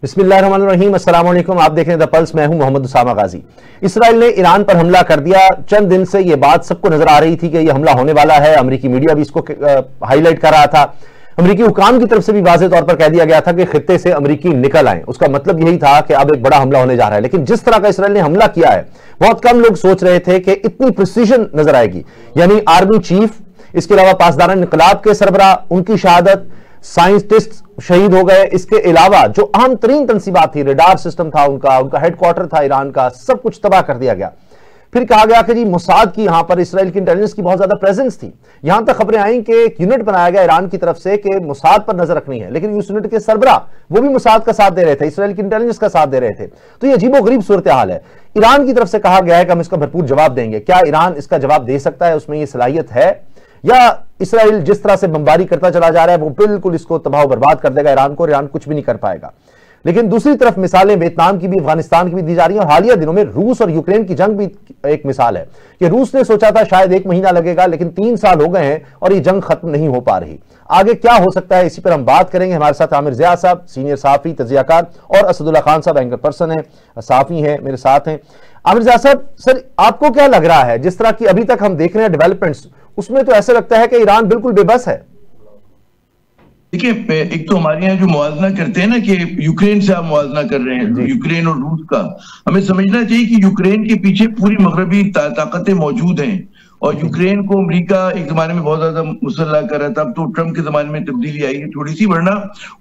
बिस्मिल्लाहिर्रहमानिर्रहीम, अस्सलाम वालेकुम। आप देख रहे हैं द पल्स, मैं हूं मोहम्मद उसामा गाजी। इसराइल ने ईरान पर हमला कर दिया। चंद दिन से यह बात सबको नजर आ रही थी कि यह हमला होने वाला है। अमेरिकी मीडिया भी इसको हाईलाइट कर रहा था। अमेरिकी हुकाम की तरफ से भी वाज़ेह तौर पर कह दिया गया था कि खित्ते से अमेरिकी निकल आए। उसका मतलब यही था कि अब एक बड़ा हमला होने जा रहा है। लेकिन जिस तरह का इसराइल ने हमला किया है, बहुत कम लोग सोच रहे थे कि इतनी प्रिसीजन नजर आएगी। यानी आर्मी चीफ, इसके अलावा पासदारान इन्क़िलाब के सरबराह, उनकी शहादत, साइंटिस्ट शहीद हो गए। इसके अलावा जो अहम तरीन तंसीबात थी, रडार सिस्टम था उनका हेडक्वार्टर था ईरान का, सब कुछ तबाह कर दिया गया। फिर कहा गया कि जी मोसाद की यहां पर इसराइल की इंटेलिजेंस की बहुत ज्यादा प्रेजेंस थी। यहां तक खबरें आई कि एक यूनिट बनाया गया ईरान की तरफ से कि मोसाद पर नजर रखनी है, लेकिन उस यूनिट के सरबराह वो भी मोसाद का साथ दे रहे थे, इसराइल की इंटेलिजेंस का साथ दे रहे थे। तो ये अजीबोगरीब सूरत हाल है। ईरान की तरफ से कहा गया है कि हम इसका भरपूर जवाब देंगे। क्या ईरान इसका जवाब दे सकता है? उसमें यह सलाहियत है? या इसराइल जिस तरह से बमबारी करता चला जा रहा है वो बिल्कुल इसको तबाह बर्बाद कर देगा ईरान को, और ईरान कुछ भी नहीं कर पाएगा। लेकिन दूसरी तरफ मिसालें वियतनाम की भी, अफगानिस्तान की भी दी जा रही हैं। और हालिया दिनों में रूस और यूक्रेन की जंग भी एक मिसाल है कि रूस ने सोचा था शायद 1 महीना लगेगा, लेकिन 3 साल हो गए हैं और ये जंग खत्म नहीं हो पा रही। आगे क्या हो सकता है, इसी पर हम बात करेंगे। हमारे साथ आमिर ज़िया साहब, सीनियर सहाफ़ी, तजियाकार, और असदुल्ला खान साहब, एंकर पर्सन है, सहाफ़ी हैं, मेरे साथ हैं। आमिर ज़िया साहब, सर आपको क्या लग रहा है, जिस तरह की अभी तक हम देख रहे हैं डेवलपमेंट्स, उसमें तो ऐसा लगता है कि ईरान बिल्कुल बेबस है। देखिए, एक तो हमारे यहाँ जो मुआवजा करते हैं ना कि यूक्रेन से आप मुआवजा कर रहे हैं, यूक्रेन और रूस का, हमें समझना चाहिए कि यूक्रेन के पीछे पूरी मगरबी ताकतें मौजूद हैं। और यूक्रेन को अमेरिका एक जमाने में बहुत ज्यादा मुसल्ला कर रहा था। अब तो ट्रम्प के जमाने में तब्दीली आई है थोड़ी सी, वरना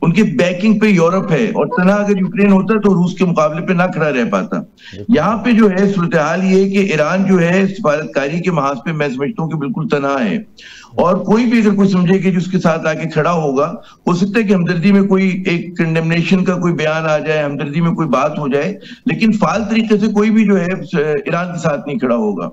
उनके बैकिंग पे यूरोप है। और तना अगर यूक्रेन होता तो रूस के मुकाबले पे ना खड़ा रह पाता। यहाँ पे जो है सूरत हाल ये है कि ईरान जो है सिफारतकारी के महाज पे मैं समझता हूँ कि बिल्कुल तना है। और कोई भी अगर कोई समझे कि जिसके साथ आके खड़ा होगा, हो सकता है कि हमदर्दी में कोई एक कंडेमनेशन का कोई बयान आ जाए, हमदर्दी में कोई बात हो जाए, लेकिन फाल तरीके से कोई भी जो है ईरान के साथ नहीं खड़ा होगा।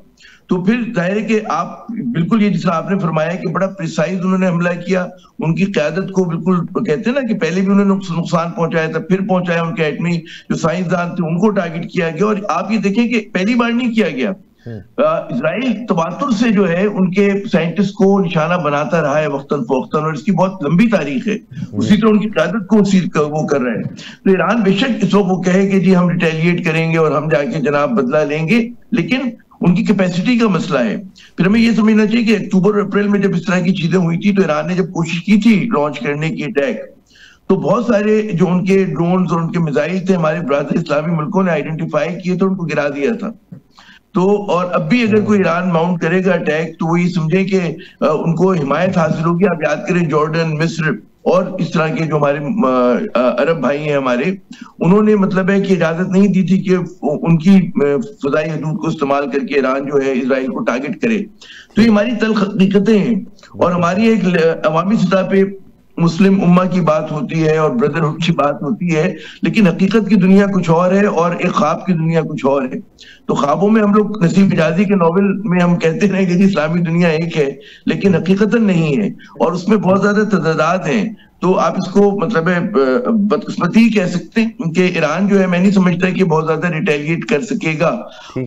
तो फिर जाहिर है कि आप बिल्कुल ये जिसका आपने फरमाया कि बड़ा प्रिसाइज उन्होंने हमला किया। उनकी क़यादत को बिल्कुल कहते हैं ना कि पहले भी उन्होंने नुकसान पहुंचाया था, फिर पहुंचाया। उनके एटमी जो साइंसदान थे उनको टारगेट किया गया। और आप ये देखें कि पहली बार नहीं किया गया। इजराइल तवातुर से जो है उनके साइंटिस्ट को निशाना बनाता रहा है वक्तन फवक्तन, और इसकी बहुत लंबी तारीख है। उसी तरह उनकी क़यादत को वो कर रहे हैं। तो ईरान बेशक इस वक्त वो कहे कि जी हम रिटेलिएट करेंगे और हम जाके जनाब बदला लेंगे, लेकिन उनकी कैपेसिटी का मसला है। फिर हमें यह समझना चाहिए कि अक्टूबर और अप्रैल में जब इस तरह की चीजें हुई थी, तो ईरान ने जब कोशिश की थी लॉन्च करने की अटैक, तो बहुत सारे जो उनके ड्रोन्स और उनके मिसाइल थे हमारे ब्रादर इस्लामी मुल्कों ने आइडेंटिफाई किए, तो उनको गिरा दिया था। तो और अब भी अगर कोई ईरान माउंट करेगा अटैक, तो वो ये समझे कि उनको हिमायत हासिल होगी। आप याद करें जॉर्डन, मिस्र और इस तरह के जो हमारे अरब भाई हैं हमारे, उन्होंने मतलब है कि इजाजत नहीं दी थी कि उनकी फजाई हदूद को इस्तेमाल करके ईरान जो है इजराइल को टारगेट करे। तो ये हमारी तल्ख हकीकतें हैं। और हमारी एक अवामी सतह पे मुस्लिम उम्मा की बात होती है और ब्रदरहुड की बात होती है, लेकिन हकीकत की दुनिया कुछ और है और एक ख्वाब की दुनिया कुछ और है। तो ख्वाबों में हम लोग नसीब हिजाजी के नॉवेल में हम कहते रहे कि इस्लामी दुनिया एक है, लेकिन हकीकतन नहीं है, और उसमें बहुत ज्यादा तजादात हैं। तो आप इसको मतलब है बदकिस्मती कह सकते हैं कि ईरान जो है, मैं नहीं समझता कि बहुत ज्यादा रिटेलिएट कर सकेगा।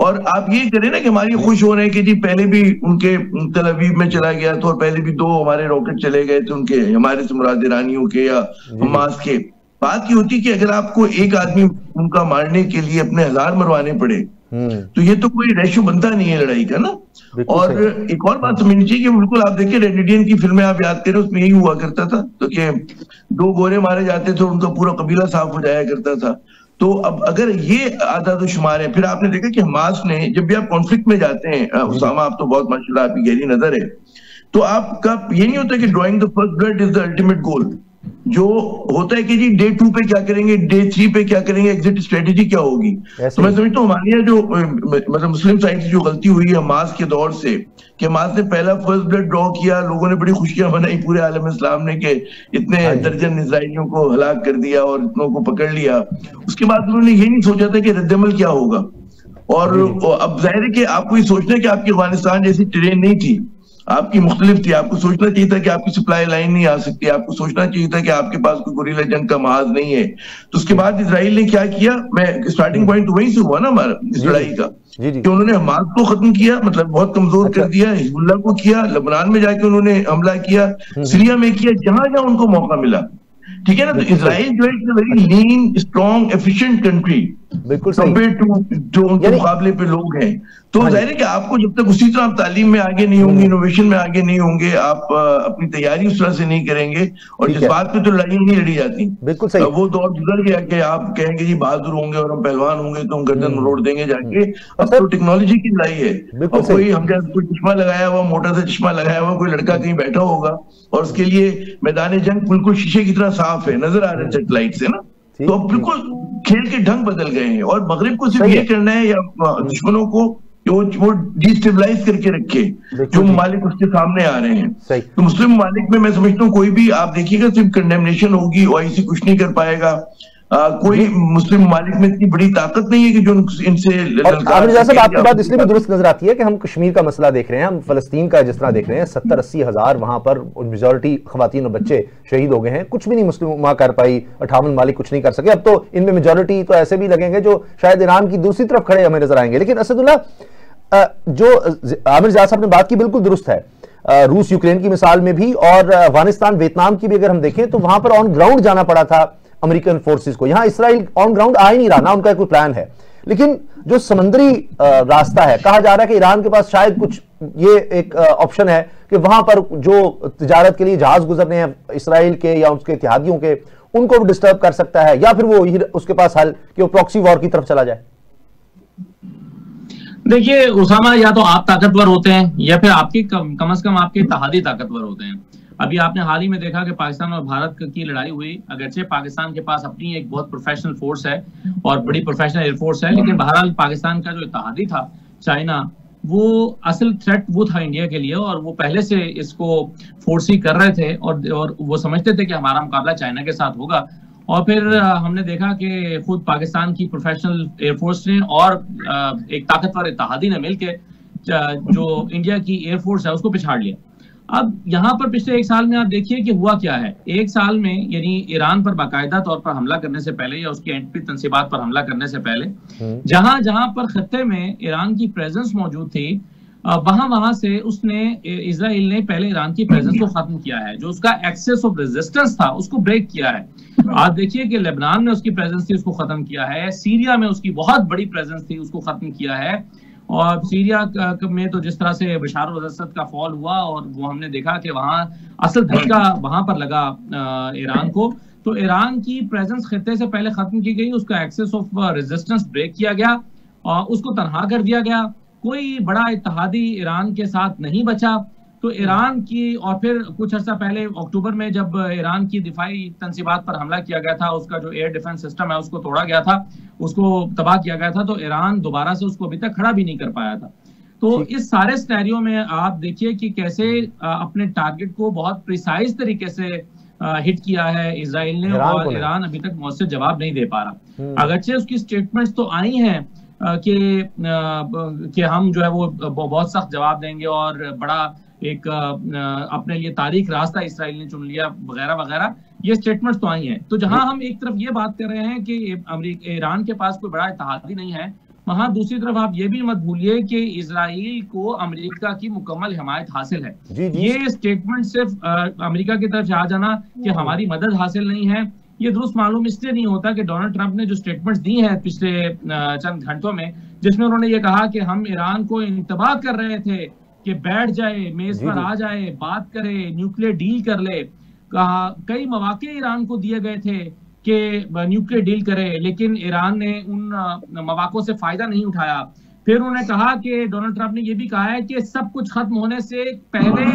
और आप ये करें ना कि हमारी खुश हो रहे हैं कि जी पहले भी उनके तल अवीव में चला गया था और पहले भी 2 हमारे रॉकेट चले गए थे उनके, हमारे से मुराद ईरानियों के या हमास के। बात ये होती कि अगर आपको एक आदमी उनका मारने के लिए अपने 1000 मरवाने पड़े, तो ये तो कोई रेशो बनता नहीं है लड़ाई का ना। और एक और बात समझनी चाहिए कि बिल्कुल आप देखिए रेड इंडियन की फिल्में आप याद करें, उसमें यही हुआ करता था, तो कि 2 गोरे मारे जाते थे, उनका पूरा कबीला साफ हो जाया करता था। तो अब अगर ये आदाद शुमार है, फिर आपने देखा कि हमास ने, जब भी आप कॉन्फ्लिक्ट में जाते हैं, उसामा आप तो बहुत माशाल्लाह आपकी गहरी नजर है, तो आपका ये नहीं होता कि drawing the first blood is the ultimate goal. जो होता है कि जी डे 2 पे क्या करेंगे, डे 3 पे क्या करेंगे, एग्जिट स्ट्रेटेजी क्या होगी। तो मैं समझता हूँ हमारे यहाँ जो मतलब मुस्लिम साइड से जो गलती हुई है हमास के दौर से, कि हमास ने पहला फर्स्ट ब्लड ड्रॉ किया, लोगों ने बड़ी खुशियां मनाई पूरे आलम इस्लाम ने कि इतने दर्जन इजराइलियों को हलाक कर दिया और इतनों को पकड़ लिया। उसके बाद उन्होंने ये नहीं सोचा था कि रद्दमल क्या होगा। और अब जाहिर है कि आपको ये सोचना है कि आपकी अफगानिस्तान जैसी ट्रेन नहीं थी, आपकी मुख्तलिफ थी। आपको सोचना चाहिए था कि आपकी सप्लाई लाइन नहीं आ सकती, आपको सोचना चाहिए था कि आपके पास कोई गुरिल्ला जंग का महाज नहीं है। तो उसके बाद इजराइल ने क्या किया, मैं स्टार्टिंग पॉइंट वहीं से हुआ ना हमारा इस लड़ाई का, कि उन्होंने हमास को खत्म किया, मतलब बहुत कमजोर कर दिया, हिजबुल्लाह को किया, लेबनान में जाके उन्होंने हमला किया, सीरिया में किया, जहां जहां उनको मौका मिला। ठीक है ना। तो इसराइल जो है it's a very lean strong efficient country बिल्कुल सही, कंपेयर टू जो उनके मुकाबले पे लोग हैं। तो जाहिर है कि आपको जब तक उसी तरह आप तालीम में आगे नहीं होंगे, इनोवेशन में आगे नहीं होंगे, आप अपनी तैयारी उस तरह से नहीं करेंगे, और जज्बात पे तो लड़ाई नहीं लड़ी जाती। बिल्कुल सही, वो दौर गुजर गया कि आप कहेंगे जी बहादुर होंगे और हम पहलवान होंगे तो हम गर्दन मरोड़ देंगे जाके। अब तो टेक्नोलॉजी की लड़ाई है, और कोई हम कोई चश्मा लगाया हुआ, मोटा सा चश्मा लगाया हुआ कोई लड़का कहीं बैठा होगा और उसके लिए मैदान जंग बिल्कुल शीशे की तरह साफ है, नजर आ रहा है सेटेलाइट से ना। तो बिल्कुल खेल के ढंग बदल गए हैं, और मगरिब को सिर्फ ये करना है या दुश्मनों को वो डिस्टेबलाइज करके रखे जो ममालिक उसके सामने आ रहे हैं। तो मुस्लिम ममालिक में मैं समझता हूँ कोई भी आप देखिएगा सिर्फ कंडेमनेशन होगी, ओआईसी कुछ नहीं कर पाएगा। कोई मुस्लिम ममालिक में इतनी बड़ी ताकत नहीं है कि जो इनसे आपकी बात इसलिए भी दुरुस्त नजर आती है कि हम कश्मीर का मसला देख रहे हैं, हम फलस्तीन का जिस तरह देख रहे हैं, 70-80 हजार वहां पर मेजोरिटी खवातीन और बच्चे शहीद हो गए हैं, कुछ भी नहीं मुस्लिम उम्मा कर पाई, 58 ममालिक कुछ नहीं कर सके। अब तो इनमें मेजोरिटी तो ऐसे भी लगेंगे जो शायद ईरान की दूसरी तरफ खड़े हमें नजर आएंगे। लेकिन असदुल्लाह, जो आमिर जाद साहब ने बात की बिल्कुल दुरुस्त है, रूस यूक्रेन की मिसाल में भी और अफगानिस्तान वियतनाम की भी अगर हम देखें तो वहां पर ऑन ग्राउंड जाना पड़ा था अमेरिकन फोर्सेस को। यहां इसराइल ऑन ग्राउंड आ ही नहीं रहा, ना उनका कोई प्लान है। लेकिन जो समुद्री रास्ता है, कहा जा रहा है कि ईरान के पास शायद कुछ ये एक ऑप्शन है कि वहां पर जो तिजारत के लिए जहाज गुजरने हैं इसराइल के या उसके इत्तेहादियों के, उनको भी डिस्टर्ब कर सकता है, या फिर वो उसके पास हल कि वो प्रॉक्सी वॉर की तरफ चला जाए। देखिए उसामा, या तो आप ताकतवर होते हैं या फिर आपकी कम से कम आपके इत्तेहादी ताकतवर होते हैं। अभी आपने हाल ही में देखा कि पाकिस्तान और भारत की लड़ाई हुई, अगरचे पाकिस्तान के पास अपनी एक बहुत प्रोफेशनल फोर्स है और बड़ी प्रोफेशनल एयरफोर्स है, लेकिन बहरहाल पाकिस्तान का जो इत्तेहादी था चाइना, वो असल थ्रेट वो था इंडिया के लिए, और वो पहले से इसको फोर्सी कर रहे थे और वो समझते थे कि हमारा मुकाबला चाइना के साथ होगा। और फिर हमने देखा कि खुद पाकिस्तान की प्रोफेशनल एयरफोर्स ने और एक ताकतवर इत्तेहादी ने मिलकर जो इंडिया की एयरफोर्स है उसको पिछाड़ लिया। अब यहाँ पर पिछले एक साल में आप देखिए कि हुआ क्या है। एक साल में यानी ईरान पर बाकायदा तौर पर हमला करने से पहले या उसकी एंटी तंसीबात पर हमला करने से पहले जहां जहां पर खत्ते में ईरान की प्रेजेंस मौजूद थी, वहां से उसने इजराइल ने पहले ईरान की प्रेजेंस को खत्म किया है, जो उसका एक्सेस ऑफ रेजिस्टेंस था उसको ब्रेक किया है। आप देखिए कि लेबनान में उसकी प्रेजेंस थी, उसको खत्म किया है। सीरिया में उसकी बहुत बड़ी प्रेजेंस थी, उसको खत्म किया है। और सीरिया में तो जिस तरह से बशार अल-असद का फॉल हुआ और वो हमने देखा कि वहां असल धक्का वहां पर लगा ईरान को, तो ईरान की प्रेजेंस खत्ते से पहले खत्म की गई, उसका एक्सेस ऑफ रेजिस्टेंस ब्रेक किया गया और उसको तनहा कर दिया गया। कोई बड़ा इत्तेहादी ईरान के साथ नहीं बचा। तो ईरान की, और फिर कुछ अर्सा पहले अक्टूबर में जब ईरान की दिफाई तंसीबात पर हमला किया गया था, उसका जो एयर डिफेंस सिस्टम है उसको तोड़ा गया था, उसको तबाह किया गया था, तो ईरान दोबारा से उसको अभी तक खड़ा भी नहीं कर पाया था। तो इस सारे सिनेरियो में आप देखिए कि कैसे अपने टारगेट को बहुत प्रिसाइज तरीके से हिट किया है इजराइल ने, और ईरान अभी तक मौसर जवाब नहीं दे पा रहा। अगरचे उसकी स्टेटमेंट्स तो आई हैं कि हम जो है वो बहुत सख्त जवाब देंगे और बड़ा एक अपने लिए तारीख रास्ता इसराइल ने चुन लिया वगैरह वगैरह, ये स्टेटमेंट्स तो आई हैं। तो जहां हम एक तरफ ये बात कर रहे हैं कि ईरान के पास कोई बड़ा इत्तेहादी नहीं है, वहां दूसरी तरफ आप ये भी मत भूलिए कि इसराइल को अमेरिका की मुकम्मल हिमायत हासिल है। ये स्टेटमेंट सिर्फ अमेरिका की तरफ से आ जाना कि हमारी मदद हासिल नहीं है, ये दुरुस्त मालूम इसलिए नहीं होता कि डोनाल्ड ट्रंप ने जो स्टेटमेंट्स दी हैं पिछले चंद घंटों में, जिसमें उन्होंने ये कहा कि हम ईरान को इंतबाह कर रहे थे कि बैठ जाए, मेज पर आ जाए, बात करे, न्यूक्लियर डील कर ले। कहा कई मौके ईरान को दिए गए थे कि न्यूक्लियर डील करे, लेकिन ईरान ने उन मौकों से फायदा नहीं उठाया। फिर उन्होंने कहा कि डोनाल्ड ट्रंप ने यह भी कहा है कि सब कुछ खत्म होने से पहले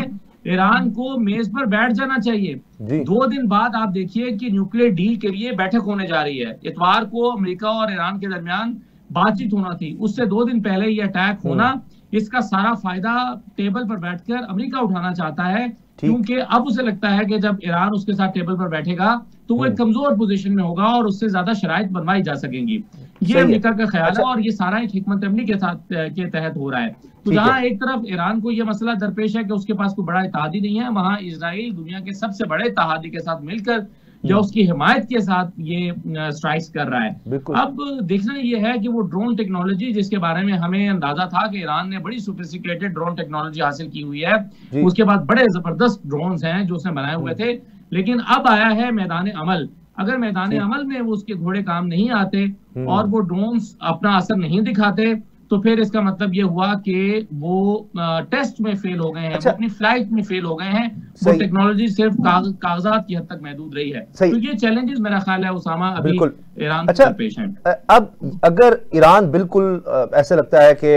ईरान को मेज पर बैठ जाना चाहिए। 2 दिन बाद आप देखिए कि न्यूक्लियर डील के लिए बैठक होने जा रही है। इतवार को अमेरिका और ईरान के दरमियान बातचीत होना थी, उससे 2 दिन पहले ये अटैक होना, इसका सारा फायदा टेबल पर बैठकर अमेरिका उठाना चाहता है, क्योंकि अब उसे लगता है कि जब ईरान उसके साथ टेबल पर बैठेगा तो वो एक कमजोर पोजीशन में होगा और उससे ज्यादा शराइत बनवाई जा सकेंगी। ये अमेरिका का ख्याल है और ये सारा एक हिकमत अमली के तहत हो रहा है। तो जहां एक तरफ ईरान को यह मसला दरपेश है कि उसके पास कोई बड़ा इत्तेहादी नहीं है, वहां इजराइल दुनिया के सबसे बड़े इत्तेहादी के साथ मिलकर या उसकी हिमायत के साथ ये स्ट्राइक्स कर रहा है। अब देखना ये है कि वो ड्रोन टेक्नोलॉजी जिसके बारे में हमें अंदाजा था कि ईरान ने बड़ी सोफिस्टिकेटेड ड्रोन टेक्नोलॉजी हासिल की हुई है, उसके बाद बड़े जबरदस्त ड्रोन्स हैं जो उसने बनाए हुए थे, लेकिन अब आया है मैदान अमल। अगर मैदान अमल में वो उसके घोड़े काम नहीं आते और वो ड्रोन्स अपना असर नहीं दिखाते तो फिर इसका मतलब ये हुआ कि वो टेस्ट में फेल हो गए हैं, वो अपनी फ्लाइट में फेल हो गए हैं, वो टेक्नोलॉजी सिर्फ कागजात की हद तक महदूद रही है। तो ये चैलेंजेस मेरा ख्याल है उसामा अभी ईरान पर पेश हैं। अब अगर ईरान बिल्कुल ऐसे लगता है कि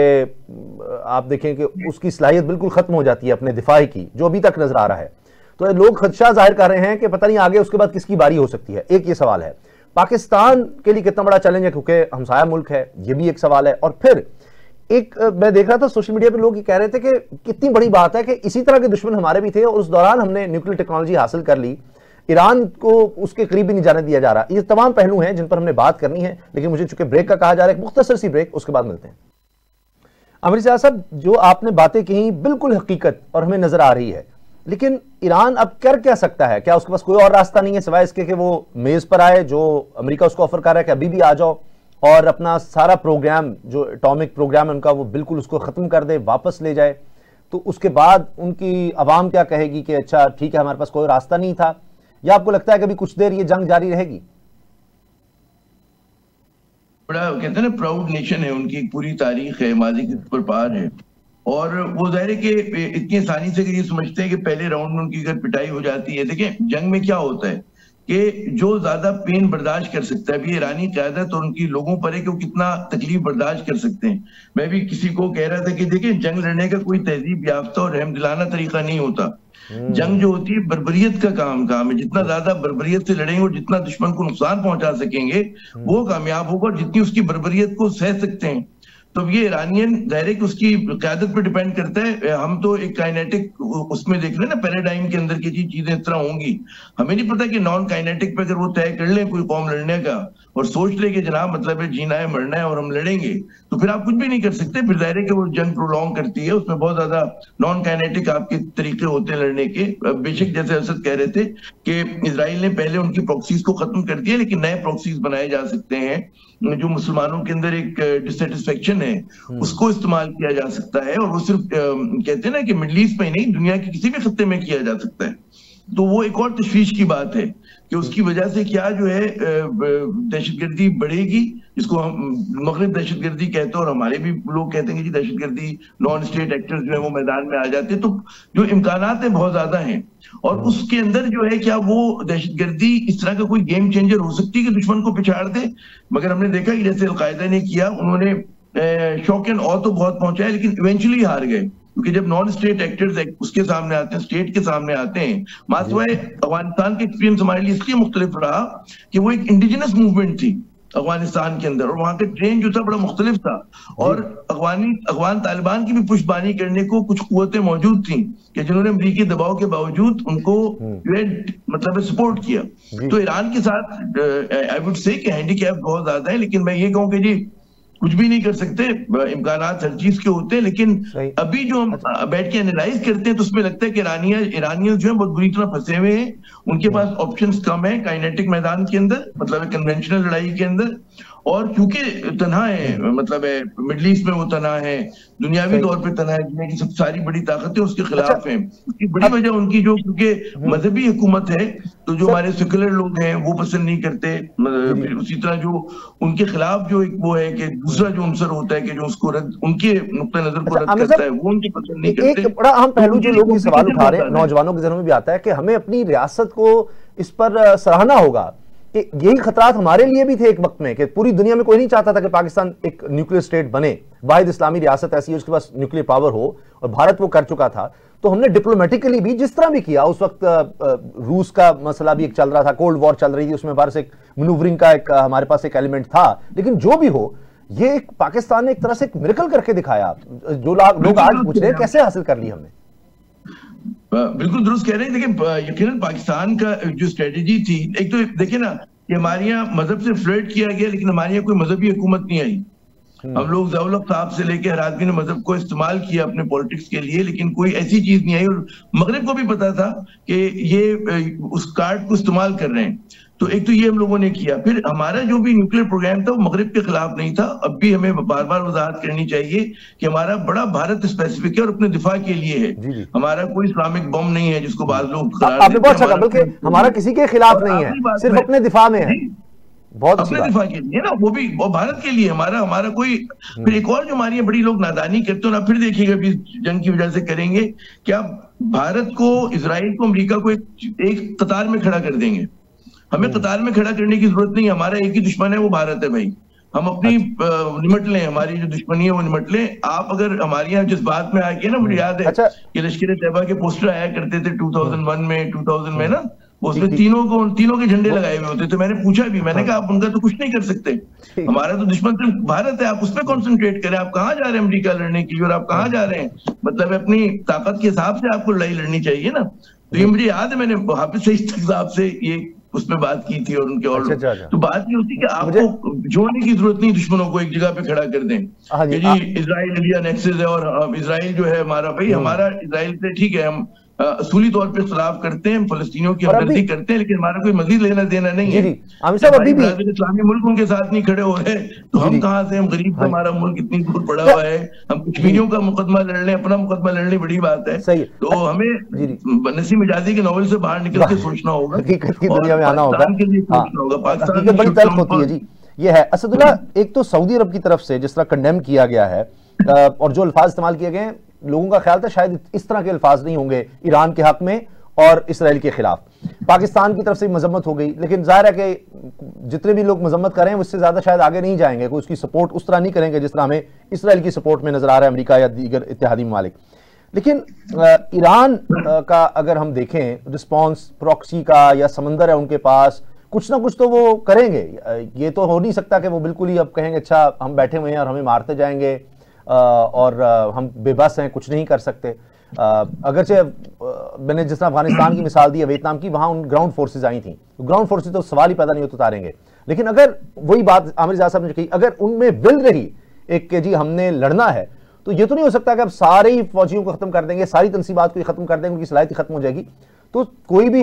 आप देखें कि उसकी सलाहियत बिल्कुल खत्म हो जाती है अपने दिफाई की, जो अभी तक नजर आ रहा है, तो लोग खदशा जाहिर कर रहे हैं कि पता नहीं आगे उसके बाद किसकी बारी हो सकती है। एक ये सवाल है, पाकिस्तान के लिए कितना बड़ा चैलेंज है क्योंकि हमसाया मुल्क है, ये भी एक सवाल है। और फिर एक मैं देख रहा था सोशल मीडिया पे लोग ये कह रहे थे कि कितनी बड़ी बात है कि इसी तरह के दुश्मन हमारे भी थे और उस दौरान हमने न्यूक्लियर टेक्नोलॉजी हासिल कर ली, ईरान को उसके करीब भी नहीं जाने दिया जा रहा। ये तमाम पहलू हैं जिन पर हमने बात करनी है, लेकिन मुझे चूंकि ब्रेक का कहा जा रहा है, एक मुख्तसर सी ब्रेक, उसके बाद मिलते हैं। अमरीज़ा साहब, जो आपने बातें कही बिल्कुल हकीकत और हमें नजर आ रही है, लेकिन ईरान अब कर क्या सकता है? क्या उसके पास कोई और रास्ता नहीं है सिवाय इसके कि वो मेज पर आए, जो अमेरिका उसको ऑफर कर रहा है कि अभी भी आ जाओ और अपना सारा प्रोग्राम, जो एटॉमिक प्रोग्राम है उनका, वो बिल्कुल उसको खत्म कर दे, वापस ले जाए? तो उसके बाद उनकी अवाम क्या कहेगी कि अच्छा ठीक है, हमारे पास कोई रास्ता नहीं था? या आपको लगता है कि अभी कुछ देर ये जंग जारी रहेगी? बड़ा कहते हैं ना, प्राउड नेशन है, उनकी एक पूरी तारीख है, माजी के ऊपर पार है, और वो जाहिर है कि इतनी आसानी से ये समझते हैं कि पहले राउंड में उनकी अगर पिटाई हो जाती है। देखिए जंग में क्या होता है कि जो ज्यादा पेन बर्दाश्त कर सकता है, अभी ईरानी क़यादत और उनकी लोगों पर है कि वो कितना तकलीफ बर्दाश्त कर सकते हैं। मैं भी किसी को कह रहा था कि देखिए जंग लड़ने का कोई तहजीब याफ्ता और रहमदिलाना तरीका नहीं होता। जंग जो होती है बर्बरियत का काम है। जितना ज्यादा बर्बरियत से लड़ेंगे और जितना दुश्मन को नुकसान पहुंचा सकेंगे वो कामयाब होगा, और जितनी उसकी बर्बरियत को सह सकते हैं। तो ये ईरानियन डायरेक्ट उसकी क़यादत पर डिपेंड करता है। हम तो एक काइनेटिक उसमें देख रहे हैं ना, पैराडाइम के अंदर की चीजें इस तरह होंगी। हमें नहीं पता कि नॉन काइनेटिक पे अगर वो तय कर ले कोई कौम लड़ने का और सोच ले कि जनाब मतलब है जीना है मरना है और हम लड़ेंगे, तो फिर आप कुछ भी नहीं कर सकते। फिर दायरे के वो जंग प्रोलॉन्ग करती है, उसमें बहुत ज्यादा नॉन काइनेटिक आपके तरीके होते हैं लड़ने के। बेशक जैसे असद कह रहे थे कि इजराइल ने पहले उनकी प्रॉक्सीज को खत्म कर दिया, लेकिन नए प्रॉक्सीज बनाए जा सकते हैं। जो मुसलमानों के अंदर एक डिससेटिस्फेक्शन है उसको इस्तेमाल किया जा सकता है, और वो सिर्फ कहते हैं ना कि मिडल ईस्ट में ही नहीं, दुनिया के किसी भी खत्ते में किया जा सकता है। तो वो एक और तशवीश की बात है कि उसकी वजह से क्या जो है दहशतगर्दी बढ़ेगी, जिसको हम मगरिब दहशतगर्दी कहते हैं, और हमारे भी लोग कहते हैं कि दहशतगर्दी नॉन स्टेट एक्टर्स जो है वो मैदान में आ जाते हैं। तो जो इम्कानात है बहुत ज्यादा हैं, और उसके अंदर जो है क्या वो दहशतगर्दी इस तरह का कोई गेम चेंजर हो सकती है कि दुश्मन को पिछाड़ दे। मगर हमने देखा कि जैसे अलकायदा ने किया, उन्होंने शॉक एंड ऑ तो बहुत पहुंचाया, लेकिन इवेंचुअली हार गए, क्योंकि जब नॉन स्टेट एक्टर्स उसके सामने आते हैं, स्टेट के सामने आते हैं। मासवाए अफगानिस्तान का एक्सपीरियंस हमारे लिए इसलिए मुख्तलिफ रहा कि वो एक इंडिजिनस मूवमेंट थी अफगानिस्तान के अंदर, और वहां का ट्रेन जो था बड़ा मुख्तलिफ था, और अफगान तालिबान की भी पुष्टबानी करने को कुछ कुव्वतें मौजूद थी कि जिन्होंने अमरीकी दबाव के बावजूद उनको जो है मतलब सपोर्ट किया। तो ईरान के साथ आई वुड से कि हैंडीकैप बहुत ज्यादा है, लेकिन मैं ये कहूँ कि जी कुछ भी नहीं कर सकते, इम्कानात हर चीज के होते हैं। लेकिन अभी जो हम बैठ के एनालाइज करते हैं तो उसमें लगता है कि ईरानियन जो है बहुत बुरी तरह फंसे हुए हैं। उनके पास ऑप्शंस कम है काइनेटिक मैदान के अंदर, मतलब कन्वेंशनल लड़ाई के अंदर, और क्योंकि तनहा है, मतलब है मिडल ईस्ट में वो तनहा है, दुनियावी तौर पे तनहा है, दुनिया की सब सारी बड़ी ताकतें उसके खिलाफ हैं। उसकी बड़ी वजह उनकी जो क्योंकि मजहबी हुकूमत है, तो जो हमारे सेकुलर लोग हैं वो पसंद नहीं करते। फिर उसी तरह जो उनके खिलाफ जो एक वो है कि दूसरा जो अंसर होता है कि जो उसको रद्द, उनके नुक्ता नजर को रद्द करता है, वो उनकी पसंद नहीं करते। एक बड़ा अहम पहलू जो लोग सवाल उठा रहे हैं, नौजवानों के जहनों में भी आता है कि हमें अपनी रियासत को इस पर सराहना होगा कि यही खतरात हमारे लिए भी थे एक वक्त में, कि पूरी दुनिया में कोई नहीं चाहता था कि पाकिस्तान एक न्यूक्लियर स्टेट बने, वाहिद इस्लामी रियासत ऐसी है उसके पास न्यूक्लियर पावर हो, और भारत वो कर चुका था। तो हमने डिप्लोमेटिकली भी जिस तरह भी किया, उस वक्त रूस का मसला भी एक चल रहा था, कोल्ड वॉर चल रही थी, उसमें भारत से एक मैन्यूवरिंग का एक हमारे पास एक एलिमेंट था। लेकिन जो भी हो, ये एक पाकिस्तान ने एक तरह से एक मिरेकल करके दिखाया। जो लोग आज पूछ रहे हैं कैसे हासिल कर ली हमने। बिल्कुल दुरुस्त कह रहे हैं। देखिए यकीनन पाकिस्तान का जो स्ट्रेटेजी थी, एक तो देखिए ना कि हमारे यहाँ मजहब से फ्लर्ट किया गया, लेकिन हमारे यहाँ कोई मजहबी हुकूमत नहीं आई। हम लोग ज़ौलक साहब से लेके हर आदमी ने मजहब को इस्तेमाल किया अपने पॉलिटिक्स के लिए, लेकिन कोई ऐसी चीज नहीं आई। और मगरिब को भी पता था कि ये उस कार्ड को इस्तेमाल कर रहे हैं। तो एक तो ये हम लोगों ने किया। फिर हमारा जो भी न्यूक्लियर प्रोग्राम था वो मगरिब के खिलाफ नहीं था। अब भी हमें बार बार वजाहत करनी चाहिए कि हमारा बड़ा भारत स्पेसिफिक है और अपने दिफा के लिए है। हमारा कोई इस्लामिक बम नहीं है जिसको बाद लोग आपने बहुत अच्छा कहा, बल्कि हमारा किसी के खिलाफ नहीं है, सिर्फ अपने दिफा में है। बहुत अपने दिफा के लिए ना, वो भी भारत के लिए हमारा कोई। फिर एक और जो हमारी बड़ी लोग नादानी करते हो ना, फिर देखिएगा भी जंग की वजह से करेंगे क्या, भारत को, इजराइल को, अमेरिका को एक कतार में खड़ा कर देंगे। हमें कतार में खड़ा करने की जरूरत नहीं, हमारा एक ही दुश्मन है, वो भारत है भाई। हम अपनी निमट लें, हमारी जो दुश्मनी है वो निमट लें। आप अगर हमारे यहाँ जिस बात में आके ना, मुझे याद है कि लश्कर तैयबा के पोस्टर आया करते थे 2001 में, 2000 में ना, उसमें तीनों के झंडे लगाए हुए होते। तो मैंने पूछा भी, मैंने कहा आप उनका तो कुछ नहीं कर सकते, हमारा तो दुश्मन सिर्फ भारत है, आप उस पर कॉन्सेंट्रेट करें। आप कहाँ जा रहे हैं अमेरिका लड़ने के लिए, और आप कहाँ जा रहे हैं, मतलब अपनी ताकत के हिसाब से आपको लड़ाई लड़नी चाहिए ना। तो ये मुझे याद है, मैंने हाफिज सईद साहब से ये उसमें बात की थी, और उनके और तो बात ये होती कि आपको जोड़ने की जरूरत नहीं, दुश्मनों को एक जगह पे खड़ा कर दें कि जी इजराइल इंडिया नेक्सस है, और इजराइल जो है हमारा भाई, हमारा इजराइल से ठीक है, हम असूली तौर पे सलाफ करते हैं, फलस्तीनियों की हमदर्दी करते हैं, लेकिन हमारा कोई मजीद लेना देना नहीं है। इस्लामी मुल्क उनके साथ नहीं खड़े हो रहे, तो हम कहाँ से, हम गरीब से, हमारा मुल्क इतनी दूर पड़ा हुआ है, हम कश्मीरियों का मुकदमा लड़ लें, अपना मुकदमा लड़ने बड़ी बात है। तो हमें नसीम इजादी के नॉवल से बाहर निकल के सोचना होगा, हकीकत की दुनिया में आना होगा, के लिए सोचना होगा। पाकिस्तान बड़ी तल्ख होती है जी। ये है असदुल्ला, एक तो सऊदी अरब की तरफ से जिस तरह कंडेम किया गया है और जो अल्फाज इस्तेमाल किए गए, लोगों का ख्याल था शायद इस तरह के अल्फाज नहीं होंगे ईरान के हक में और इसराइल के खिलाफ। पाकिस्तान की तरफ से मजम्मत हो गई, लेकिन जाहिर है कि जितने भी लोग मजम्मत करें उससे ज्यादा शायद आगे नहीं जाएंगे, कोई उसकी सपोर्ट उस तरह नहीं करेंगे जिस तरह हमें इसराइल की सपोर्ट में नजर आ रहा है अमेरिका या दीगर इत्तेहादी ममालिक। लेकिन ईरान का अगर हम देखें रिस्पॉन्स, प्रॉक्सी का या समंदर है उनके पास, कुछ ना कुछ तो वो करेंगे। ये तो हो नहीं सकता कि वो बिल्कुल ही अब कहेंगे अच्छा हम बैठे हुए हैं और हमें मारते जाएंगे और हम बेबस हैं, कुछ नहीं कर सकते। अगरचे मैंने जिस तरह अफगानिस्तान की मिसाल दी है, वियतनाम की, वहां उन ग्राउंड फोर्सेज आई थी, तो ग्राउंड फोर्सेज तो सवाल ही पैदा नहीं होता उतारेंगे। लेकिन अगर वही बात आमिर ज़ाद साहब ने कही, अगर उनमें विल रही एक कि जी हमने लड़ना है, तो ये तो नहीं हो सकता कि अब सारे ही फौजियों को खत्म कर देंगे, सारी तनसीबात को खत्म कर देंगे, उनकी सलाहियत खत्म हो जाएगी। तो कोई भी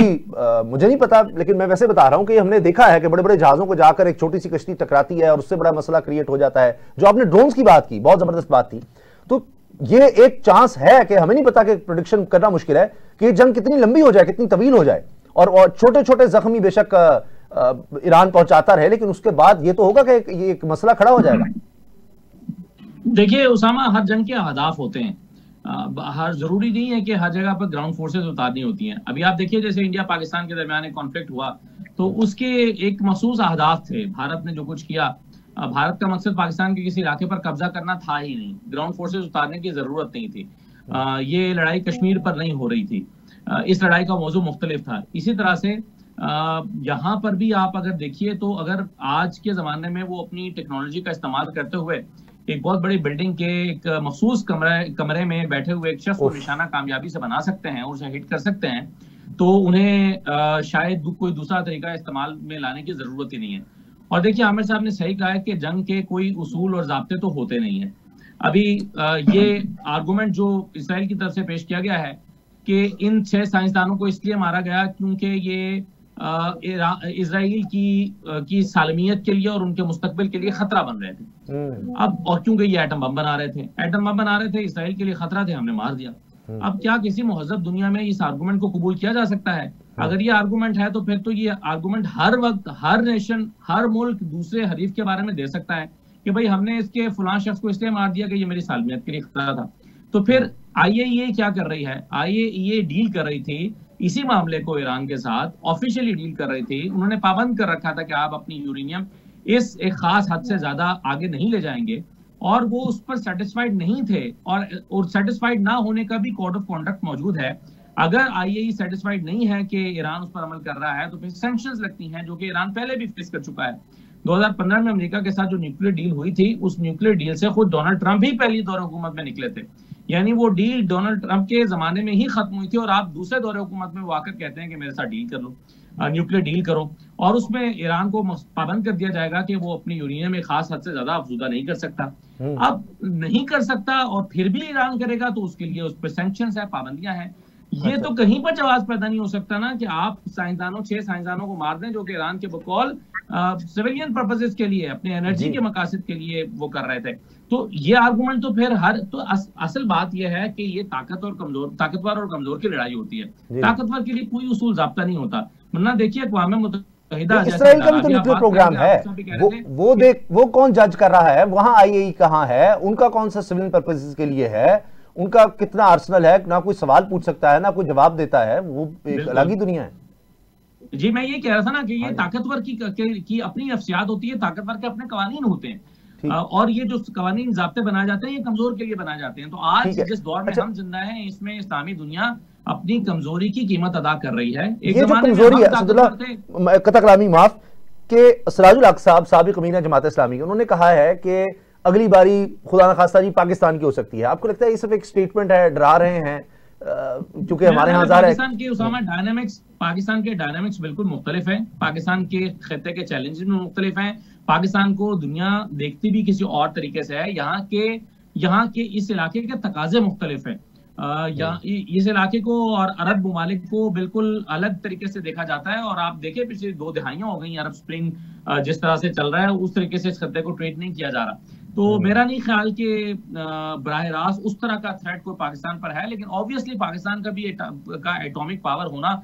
मुझे नहीं पता, लेकिन मैं वैसे बता रहा हूं कि हमने देखा है कि बड़े बड़े जहाजों को जाकर एक छोटी सी कश्ती टकराती है और उससे बड़ा मसला क्रिएट हो जाता है। जो आपने ड्रोन्स की बात की, बहुत जबरदस्त बात थी। तो ये एक चांस है कि हमें नहीं पता, कि प्रेडिक्शन करना मुश्किल है कि जंग कितनी लंबी हो जाए, कितनी तवील हो जाए, और छोटे छोटे जख्मी बेशक ईरान पहुंचाता रहे, लेकिन उसके बाद ये तो होगा कि ये एक मसला खड़ा हो जाएगा। देखिए उसामा, हर जंग के अहदाफ होते हैं, हर जरूरी नहीं है कि हर जगह पर ग्राउंड फोर्सेस उतारनी होती हैं। अभी आप देखिए जैसे इंडिया पाकिस्तान के दरमियान एक कॉन्फ्लिक्ट हुआ, तो उसके एक मखसूस अहदाफ थे। भारत ने जो कुछ किया, भारत का मकसद पाकिस्तान के किसी इलाके पर कब्जा करना था ही नहीं, ग्राउंड फोर्सेस उतारने की जरूरत नहीं थी। ये लड़ाई कश्मीर पर नहीं हो रही थी, इस लड़ाई का मौजू मुख्तलिफ था। इसी तरह से यहाँ पर भी आप अगर देखिए, तो अगर आज के जमाने में वो अपनी टेक्नोलॉजी का इस्तेमाल करते हुए एक बहुत बड़ी बिल्डिंग के एक मखसूस कमरे में बैठे हुए एक शख्स को निशाना कामयाबी से बना सकते हैं और उसे हिट कर सकते हैं, तो उन्हें शायद कोई दूसरा तरीका इस्तेमाल में लाने की जरूरत ही नहीं है। और देखिए आमिर साहब ने सही कहा है कि जंग के कोई उसूल और ज़ाब्ते तो होते नहीं है। अभी ये आर्गूमेंट जो इसराइल की तरफ से पेश किया गया है कि इन 6 साइंसदानों को इसलिए मारा गया क्योंकि ये इजराइल की सालमियत के लिए और उनके मुस्तकबिल के लिए खतरा बन रहे थे। अब और क्योंकि ये एटम बम बना रहे थे, इसराइल के लिए खतरा थे, हमने मार दिया। अब क्या किसी मुहज़्ज़ब दुनिया में इस आर्गूमेंट को कबूल किया जा सकता है? अगर ये आर्गूमेंट है तो फिर तो ये आर्गूमेंट हर वक्त हर नेशन, हर मुल्क दूसरे हरीफ के बारे में दे सकता है कि भाई हमने इसके फलां शख्स को इसलिए मार दिया कि ये मेरी सालमियत के लिए खतरा था। तो फिर IAEA क्या कर रही है? IAEA डील कर रही थी इसी मामले को ईरान के साथ, ऑफिशियली डील कर रही थी। उन्होंने पाबंद कर रखा था कि आप अपनी यूरेनियम इस एक खास हद से ज्यादा आगे नहीं ले जाएंगे, और वो उस पर सेटिस्फाइड नहीं थे, और सेटिस्फाइड ना होने का भी कोड ऑफ कॉन्डक्ट मौजूद है। अगर IAEA सेटिस्फाइड नहीं है कि ईरान उस पर अमल कर रहा है, तो फिर सैंक्शंस लगती हैं, जो कि ईरान पहले भी फेस कर चुका है। 2015 में अमेरिका के साथ जो न्यूक्लियर डील हुई थी, उस न्यूक्लियर डील से खुद डोनाल्ड ट्रंप ही पहली दौर हुकूमत में निकले थे। यानी वो डील डोनाल्ड ट्रंप के जमाने में ही खत्म हुई थी, और आप दूसरे दौरे हुकूमत में वो आकर कहते हैं कि मेरे साथ डील कर लो, न्यूक्लियर डील करो, और उसमें ईरान को पाबंद कर दिया जाएगा कि वो अपनी यूरेनियम में खास हद से ज्यादा अफजूदा नहीं कर सकता। अब नहीं कर सकता और फिर भी ईरान करेगा, तो उसके लिए उस पर सैंक्शंस है, पाबंदियां हैं। ये तो कहीं पर जवाब पैदा नहीं हो सकता ना कि आप साइंसदानों 6 साइंसदानों को मार दें जो कि ईरान के बकौल सिविलियन पर्पसेस के लिए, अपने एनर्जी के मकासद के लिए वो कर रहे थे। तो ये आर्गुमेंट तो फिर असल बात यह है कि ये ताकतवर और कमजोर की लड़ाई होती है। ताकतवर के लिए कोई उसूल ज़ाब्ता नहीं होता, वरना देखिए अक़वाम मुत्तहिदा इसराइल का भी तो न्यूक्लियर प्रोग्राम है, वो कौन जज कर रहा है, वहां आईएई कहां है, उनका कौन सा सिविलियन पर्पसेस के लिए है, उनका कितना आर्सेनल है, ना कोई सवाल पूछ सकता है ना कोई जवाब देता है, वो एक अलग ही दुनिया है। जी मैं ये कह रहा था ना कि ये ताकतवर की अपनी नफ्सियात होती है, ताकतवर के अपने कवानीन होते हैं, और ये जो कवानीन ज़ाब्ते बनाए जाते हैं ये कमजोर के लिए बनाए जाते हैं। तो आज जिस दौर में हम जिंदा हैं इसमें इस्लामी दुनिया अपनी कमजोरी की कीमत अदा कर रही है। एक जमाने में कतक कलामी माफ के सिराजुल हक साहब साबिक अमीन जमात इस्लामी, उन्होंने कहा है कि अगली बारी खुदा न खास्ता जी पाकिस्तान की हो सकती है। आपको लगता है ये सिर्फ एक स्टेटमेंट है, डरा रहे हैं क्योंकि हमारे यहाँ पाकिस्तान के डायनामिक्स बिल्कुल मुख्तलिफ है, पाकिस्तान के खत्ते के चैलेंजेस में मुख्तलिफ हैं, पाकिस्तान को दुनिया देखती भी किसी और तरीके से है, यहाँ के इस इलाके के तकाजे मुख्तलिफ हैं, इस इलाके को और अरब ममालिक को बिल्कुल अलग तरीके से देखा जाता है। और आप देखिए पिछली 2 दहाइयां हो गई अरब स्प्रिंग जिस तरह से चल रहा है उस तरीके से इस खत्ते को ट्रीट नहीं किया जा रहा। तो मेरा नहीं ख्याल कि बराह रास्त उस तरह का थ्रेट कोई पाकिस्तान पर है, लेकिन ऑब्वियसली पाकिस्तान का भी एटॉमिक पावर होना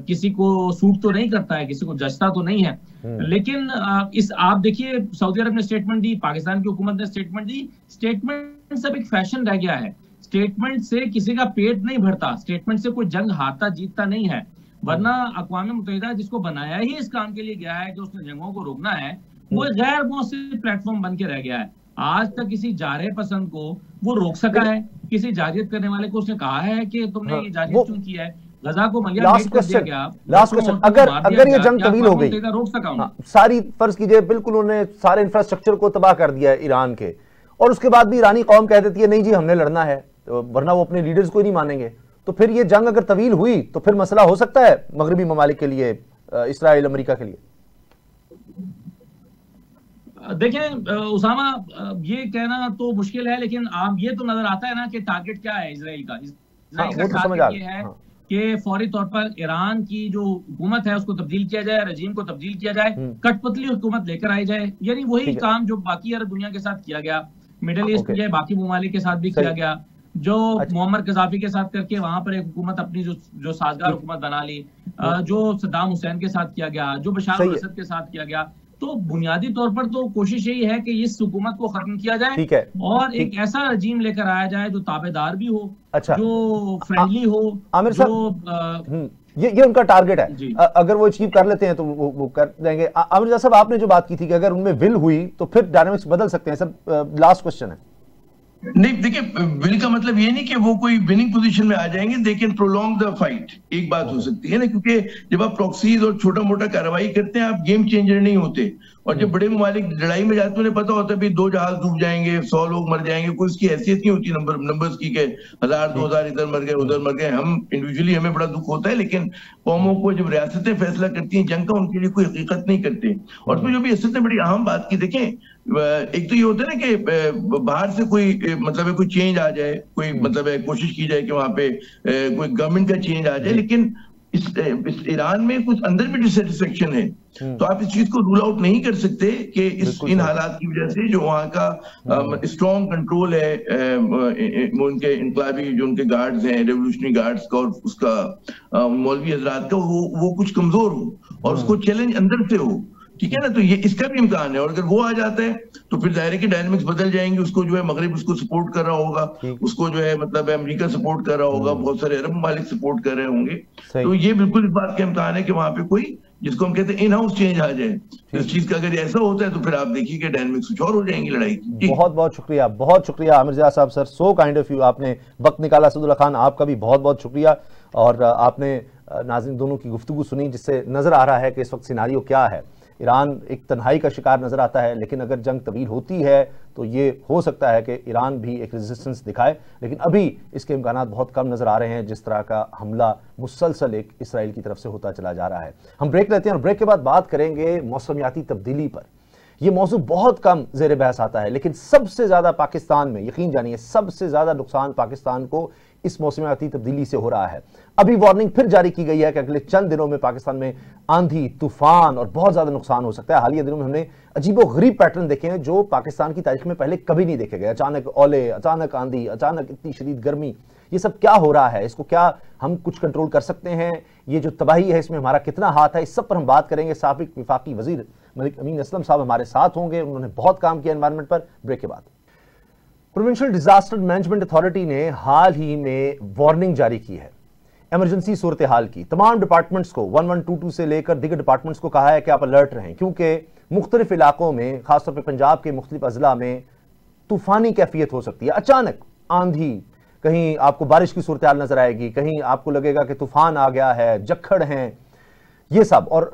किसी को सूट तो नहीं करता है, किसी को जचता तो नहीं है। लेकिन आप देखिए सऊदी अरब ने स्टेटमेंट दी, पाकिस्तान की हुकूमत ने स्टेटमेंट दी, स्टेटमेंट सब एक फैशन रह गया है, स्टेटमेंट से किसी का पेट नहीं भरता, स्टेटमेंट से कोई जंग हारता जीतता नहीं है। वरना अक़वाम मुत्तहिदा जिसको बनाया ही इस काम के लिए गया है कि उसने जंगों को रोकना है, वो गैर मौसमी प्लेटफॉर्म बन के रह गया है। आज तक किसी जारह पसंद को वो रोक सका है, किसी जारियत करने वाले को उसने कहा है कि तुमने ये जारियत क्यों किया है, गजा को मलिया भेंट कर दिया गया। लास्ट क्वेश्चन, अगर ये जंग तवील हो गई, रोक सका सारी फर्ज कीजिए बिल्कुल उन्होंने सारे इंफ्रास्ट्रक्चर को तबाह कर दिया है ईरान के, और उसके बाद भी ईरानी कौम कह देती है नहीं जी हमने लड़ना है, वरना वो अपने लीडर्स को ही नहीं मानेंगे, तो फिर ये जंग अगर तवील हुई तो फिर मसला हो सकता है मगरबी ममालिक के लिए, इसराइल अमेरिका के लिए। देखें उसामा, ये कहना तो मुश्किल है, लेकिन आप ये तो नजर आता है ना कि टारगेट क्या है इसराइल का। इसराइल का टारगेट ये है कि फौरी तौर पर ईरान की जो हुकूमत है उसको तब्दील किया जाए, रजीम को तब्दील किया जाए, कठपुतली हुकूमत लेकर आई जाए, यानी वही काम जो बाकी अरब दुनिया के साथ किया गया, मिडिल ईस्ट में बाकी ममालिक के साथ भी किया गया, जो मोहम्मद कज़ाफी के साथ करके वहां पर एक हुकूमत अपनी जो साजगार हुकूमत बना ली, जो सद्दाम हुसैन के साथ किया गया, जो बशार अल असद के साथ किया गया। तो बुनियादी तौर पर तो कोशिश यही है कि इस हुकूमत को खत्म किया जाए और एक ऐसा रजीम लेकर आया जाए जो ताबेदार भी हो, जो फ्रेंडली हो। आमिर साहब, ये उनका टारगेट है, अगर वो अचीव कर लेते हैं तो वो कर देंगे। आमिर साहब, आपने जो बात की थी कि अगर उनमें विल हुई तो फिर डायनामिक्स बदल सकते हैं। सर लास्ट क्वेश्चन है। नहीं देखिए, विल का मतलब ये नहीं कि वो कोई विनिंग पोजीशन में आ जाएंगे, they can prolong the fight, एक बात हो सकती है ना, क्योंकि जब आप प्रॉक्सीज और छोटा मोटा कार्रवाई करते हैं आप गेम चेंजर नहीं होते, और जब बड़े ममालिक लड़ाई में जाते हैं उन्हें पता होता है भी 2 जहाज डूब जाएंगे, 100 लोग मर जाएंगे, कोई इसकी हैसियत नहीं होती नंबर्स की के 1000 2000 इधर मर गए उधर मर गए। हम इंडिविजुअली हमें बड़ा दुख होता है, लेकिन कौमों को जब रियासतें फैसला करती हैं जंग का, उनके लिए कोई हकीकत नहीं करते। और तो जो भी असद ने बड़ी अहम बात की, देखें एक तो ये होता है ना कि बाहर से कोई मतलब है कोई चेंज आ जाए, कोई मतलब है कोशिश की जाए कि वहां पे कोई गवर्नमेंट का चेंज आ जाए, लेकिन इस ईरान में कुछ अंदर भी डिससेटिस्फेक्शन है, तो आप इस चीज को रूल आउट नहीं कर सकते कि इन हालात की वजह से जो वहाँ का स्ट्रॉन्ग कंट्रोल है उनके इनकलाबी जो उनके गार्ड्स हैं, रेवोल्यूशनरी गार्ड्स का और उसका मौलवी हजरात का, वो कुछ कमजोर हो और उसको चैलेंज अंदर से हो, ठीक है ना। तो ये इसका भी इम्कान है, और अगर वो आ जाता है तो फिर दायरे की डायनामिक्स बदल जाएंगी। उसको जो है मगरिब उसको सपोर्ट कर रहा होगा, उसको जो है मतलब अमेरिका सपोर्ट कर रहा होगा, बहुत सारे अरब ममालिक सपोर्ट कर रहे होंगे। तो ये बिल्कुल इस बात का इम्कान है कि वहां पे कोई जिसको हम कहते हैं इन हाउस चेंज आ जाए। इस चीज का अगर ऐसा होता है तो फिर आप देखिए कि डायनामिक्स कुछ और हो जाएंगी लड़ाई की। बहुत शुक्रिया आमिर ज़िया साहब, sir so kind of you, आपने वक्त निकाला। असदुल्ला खान, आपका भी बहुत बहुत शुक्रिया, और आपने नाज़रीन दोनों की गुफ्तगू सुनी, जिससे नजर आ रहा है कि इस वक्त सिनारियो क्या है। ईरान एक तन्हाई का शिकार नजर आता है, लेकिन अगर जंग तवील होती है तो ये हो सकता है कि ईरान भी एक रेजिस्टेंस दिखाए, लेकिन अभी इसके इम्कानात बहुत कम नजर आ रहे हैं, जिस तरह का हमला मुसलसल एक इसराइल की तरफ से होता चला जा रहा है। हम ब्रेक लेते हैं और ब्रेक के बाद बात करेंगे मौसमियाती तब्दीली पर। यह मौजू बहुत कम जेर बहस आता है, लेकिन सबसे ज्यादा पाकिस्तान में, यकीन जानिए सबसे ज्यादा नुकसान पाकिस्तान को इस मौसमियाती तब्दीली से हो रहा है। अभी वार्निंग फिर जारी की गई है कि अगले चंद दिनों में पाकिस्तान में आंधी, तूफान और बहुत ज्यादा नुकसान हो सकता है। हालिया दिनों में हमने अजीबोगरीब पैटर्न देखे हैं जो पाकिस्तान की तारीख में पहले कभी नहीं देखे गए। अचानक ओले, अचानक आंधी, अचानक इतनी शदीद गर्मी, ये सब क्या हो रहा है? इसको क्या हम कुछ कंट्रोल कर सकते हैं? ये जो तबाही है इसमें हमारा कितना हाथ है? इस सब पर हम बात करेंगे। साबिक वफाकी वजीर मलिक अमीन असलम साहब हमारे साथ होंगे, उन्होंने बहुत काम किया एनवायरनमेंट पर। ब्रेक के बाद प्रोविंशियल डिजास्टर मैनेजमेंट अथॉरिटी ने हाल ही में वार्निंग जारी की है इमरजेंसी सूरत हाल की। तमाम डिपार्टमेंट्स को 1122 से लेकर दीगर डिपार्टमेंट्स को कहा है कि आप अलर्ट रहें, क्योंकि मुख्तलिफ इलाकों में, खासतौर पर पंजाब के मुख्तलिफ अजला में तूफानी कैफियत हो सकती है। अचानक आंधी, कहीं आपको बारिश की सूरत हाल नजर आएगी, कहीं आपको लगेगा कि तूफान आ गया है, जक्खड़ हैं, ये सब। और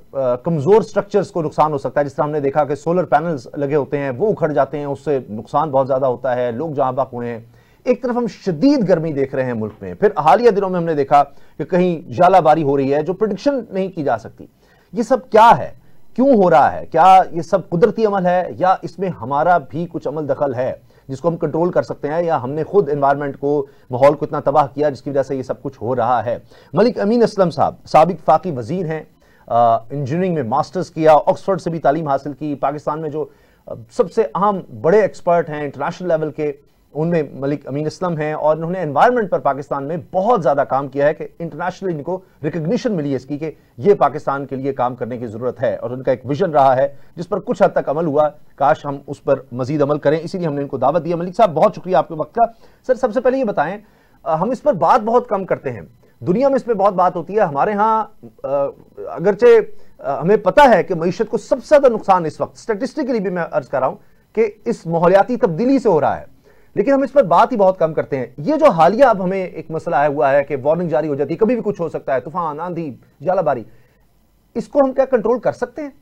कमजोर स्ट्रक्चर्स को नुकसान हो सकता है। जिस तरह हमने देखा कि सोलर पैनल्स लगे होते हैं वो उखड़ जाते हैं, उससे नुकसान बहुत ज्यादा होता है, लोग जहां बाक हुए हैं। एक तरफ हम शदीद गर्मी देख रहे हैं मुल्क में, फिर हालिया दिनों में हमने देखा कि कहीं जालाबारी हो रही है जो प्रेडिक्शन नहीं की जा सकती। ये सब क्या है, क्यों हो रहा है? क्या ये सब कुदरती अमल है या इसमें हमारा भी कुछ अमल दखल है जिसको हम कंट्रोल कर सकते हैं, या हमने खुद एनवायरनमेंट को, माहौल को इतना तबाह किया जिसकी वजह से ये सब कुछ हो रहा है? मलिक अमीन असलम साहब साबिक वफाकी वजीर हैं, इंजीनियरिंग में मास्टर्स किया, ऑक्सफोर्ड से भी तालीम हासिल की। पाकिस्तान में जो सबसे अहम बड़े एक्सपर्ट हैं इंटरनेशनल लेवल के, उनमें मलिक अमीन असलम हैं, और उन्होंने एनवायरनमेंट पर पाकिस्तान में बहुत ज्यादा काम किया है कि इंटरनेशनली इनको रिकग्निशन मिली है इसकी कि ये पाकिस्तान के लिए काम करने की जरूरत है। और उनका एक विजन रहा है जिस पर कुछ हद तक अमल हुआ, काश हम उस पर मजीद अमल करें, इसीलिए हमने इनको दावत दिया। मलिक साहब बहुत शुक्रिया आपके वक्त का। सर सबसे पहले ये बताएं, हम इस पर बात बहुत कम करते हैं, दुनिया में इस पर बहुत बात होती है, हमारे यहाँ अगरचे हमें पता है कि मईशत को सबसे ज्यादा नुकसान इस वक्त स्टैटिस्टिकली भी मैं अर्ज कर रहा हूं कि इस माहौलियाती तब्दीली से हो रहा है, लेकिन हम इस पर बात ही बहुत कम करते हैं। ये जो हालिया अब हमें एक मसला आया हुआ है कि वार्निंग जारी हो जाती है, कभी भी कुछ हो सकता है, तूफान, आंधी, जालाबारी, इसको हम क्या कंट्रोल कर सकते हैं?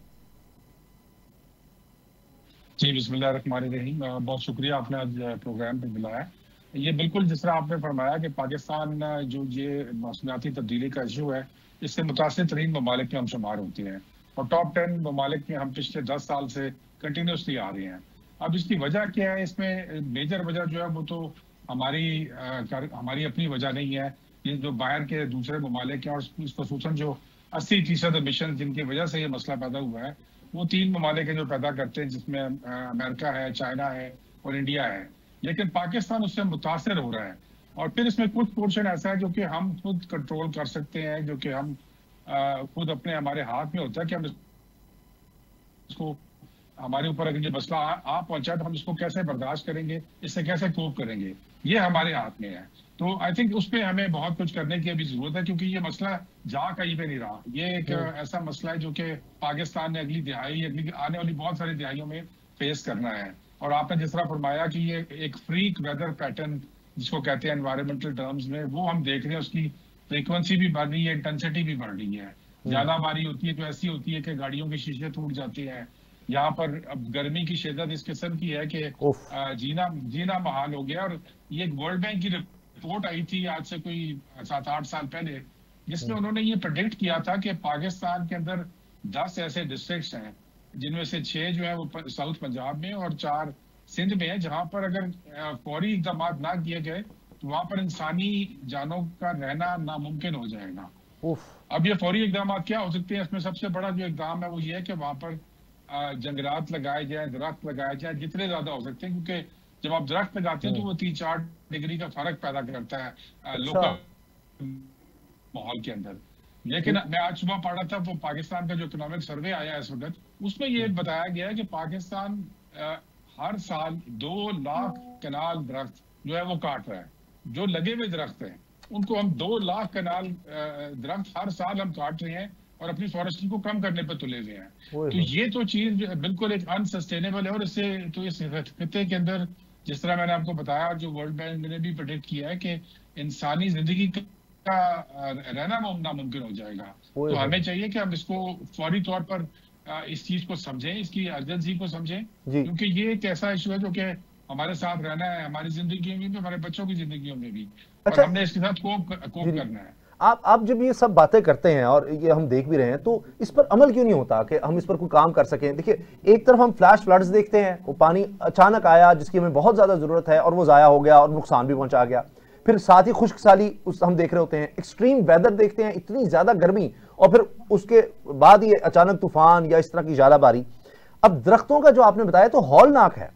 जी बिस्मिल्लाहिर्रहमानिर्रहीम। बहुत शुक्रिया आपने आज प्रोग्राम पे बुलाया। ये बिल्कुल जिस तरह आपने फरमाया कि पाकिस्तान जो ये मौसमियाती तब्दीली का इशू है, इससे मुतासिर तरीन ममालिक में हम शुमार होते हैं, और टॉप 10 ममालिक में हम पिछले 10 साल से कंटिन्यूसली आ रहे हैं। अब इसकी वजह क्या है? इसमें मेजर वजह जो है वो तो हमारी अपनी वजह नहीं है। ये जो बाहर के दूसरे ममालिक हैं, और खसूसन जो 80% एमिशन जिनकी वजह से ये मसला पैदा हुआ है, वो 3 ममालिक हैं जो पैदा करते हैं, जिसमें अमेरिका है, चाइना है और इंडिया है। लेकिन पाकिस्तान उससे मुतासर हो रहा है, और फिर इसमें कुछ पोर्शन ऐसा है जो कि हम खुद कंट्रोल कर सकते हैं, जो कि हम खुद अपने हमारे हाथ में होता है कि हम इसको, हमारे ऊपर अगर ये मसला आ पहुंचा तो हम इसको कैसे बर्दाश्त करेंगे, इससे कैसे कोप करेंगे, ये हमारे हाथ में है। तो आई थिंक उस पर हमें बहुत कुछ करने की अभी जरूरत है, क्योंकि ये मसला जा कहीं पे नहीं रहा। ये एक ऐसा मसला है जो कि पाकिस्तान ने अगली आने वाली बहुत सारी दिहाइयों में फेस करना है। और आपने जिस तरह फरमाया कि ये एक फ्रीक वेदर पैटर्न जिसको कहते हैं एनवायरमेंटल टर्म्स में, वो हम देख रहे हैं, उसकी फ्रीक्वेंसी भी बढ़ रही है, इंटेंसिटी भी बढ़ रही है। ज्यादाबारी होती है तो ऐसी होती है कि गाड़ियों के शीशे टूट जाते हैं। यहाँ पर अब गर्मी की शिद्दत इस किस्म की है कि जीना महाल हो गया। और ये एक वर्ल्ड बैंक की रिपोर्ट आई थी आज से कोई 7-8 साल पहले, जिसमें उन्होंने ये प्रेडिक्ट किया था कि पाकिस्तान के अंदर 10 ऐसे डिस्ट्रिक्ट्स हैं, जिनमें से 6 जो है वो साउथ पंजाब में और 4 सिंध में है, जहां पर अगर फौरी इकदाम ना किए गए तो वहां पर इंसानी जानों का रहना नामुमकिन हो जाएगा। अब ये फौरी इकदाम क्या हो सकते हैं? इसमें सबसे बड़ा जो इकदाम है वो ये है कि वहां पर जंगलात लगाए जाए, दरख्त लगाए जाए, जितने ज्यादा हो सकते हैं, क्योंकि जब आप दरख्त लगाते हैं तो वो 3-4 डिग्री का फर्क पैदा करता है लोकल माहौल के अंदर। लेकिन मैं आज सुबह पढ़ रहा था, वो पाकिस्तान का जो इकोनॉमिक सर्वे आया इस वक्त, उसमें ये बताया गया है कि पाकिस्तान हर साल 2 लाख कनाल दरख्त जो है वो काट रहा है। जो लगे हुए दरख्त हैं उनको हम 2 लाख कनाल दरख्त हर साल हम काट रहे हैं और अपनी फॉरेस्ट्री को कम करने पर तुले हुए हैं। तो ये तो चीज बिल्कुल एक अनसस्टेनेबल है। और इससे तो इस खित्ते के अंदर, जिस तरह मैंने आपको बताया, जो वर्ल्ड बैंक ने भी प्रेडिक्ट किया है कि इंसानी जिंदगी का रहना नामुमकिन हो जाएगा। तो हमें चाहिए कि हम इसको फौरी तौर पर इस चीज को समझें, इसकी अर्जेंसी को समझें, क्योंकि ये एक ऐसा इशू है जो कि हमारे साथ रहना है, हमारी जिंदगी में भी, हमारे बच्चों की जिंदगी में भी। और हमने इसके साथ कोप करना है। आप जब ये सब बातें करते हैं और ये हम देख भी रहे हैं, तो इस पर अमल क्यों नहीं होता कि हम इस पर कोई काम कर सकें? देखिए, एक तरफ हम फ्लैश फ्लड्स देखते हैं, वो पानी अचानक आया जिसकी हमें बहुत ज्यादा जरूरत है और वो जाया हो गया और नुकसान भी पहुंचा गया। फिर साथ ही खुश्क साली उस हम देख रहे होते हैं, एक्सट्रीम वेदर देखते हैं, इतनी ज्यादा गर्मी, और फिर उसके बाद ये अचानक तूफान या इस तरह की ज्वालाबारी। अब दरख्तों का जो आपने बताया तो हौलनाक है,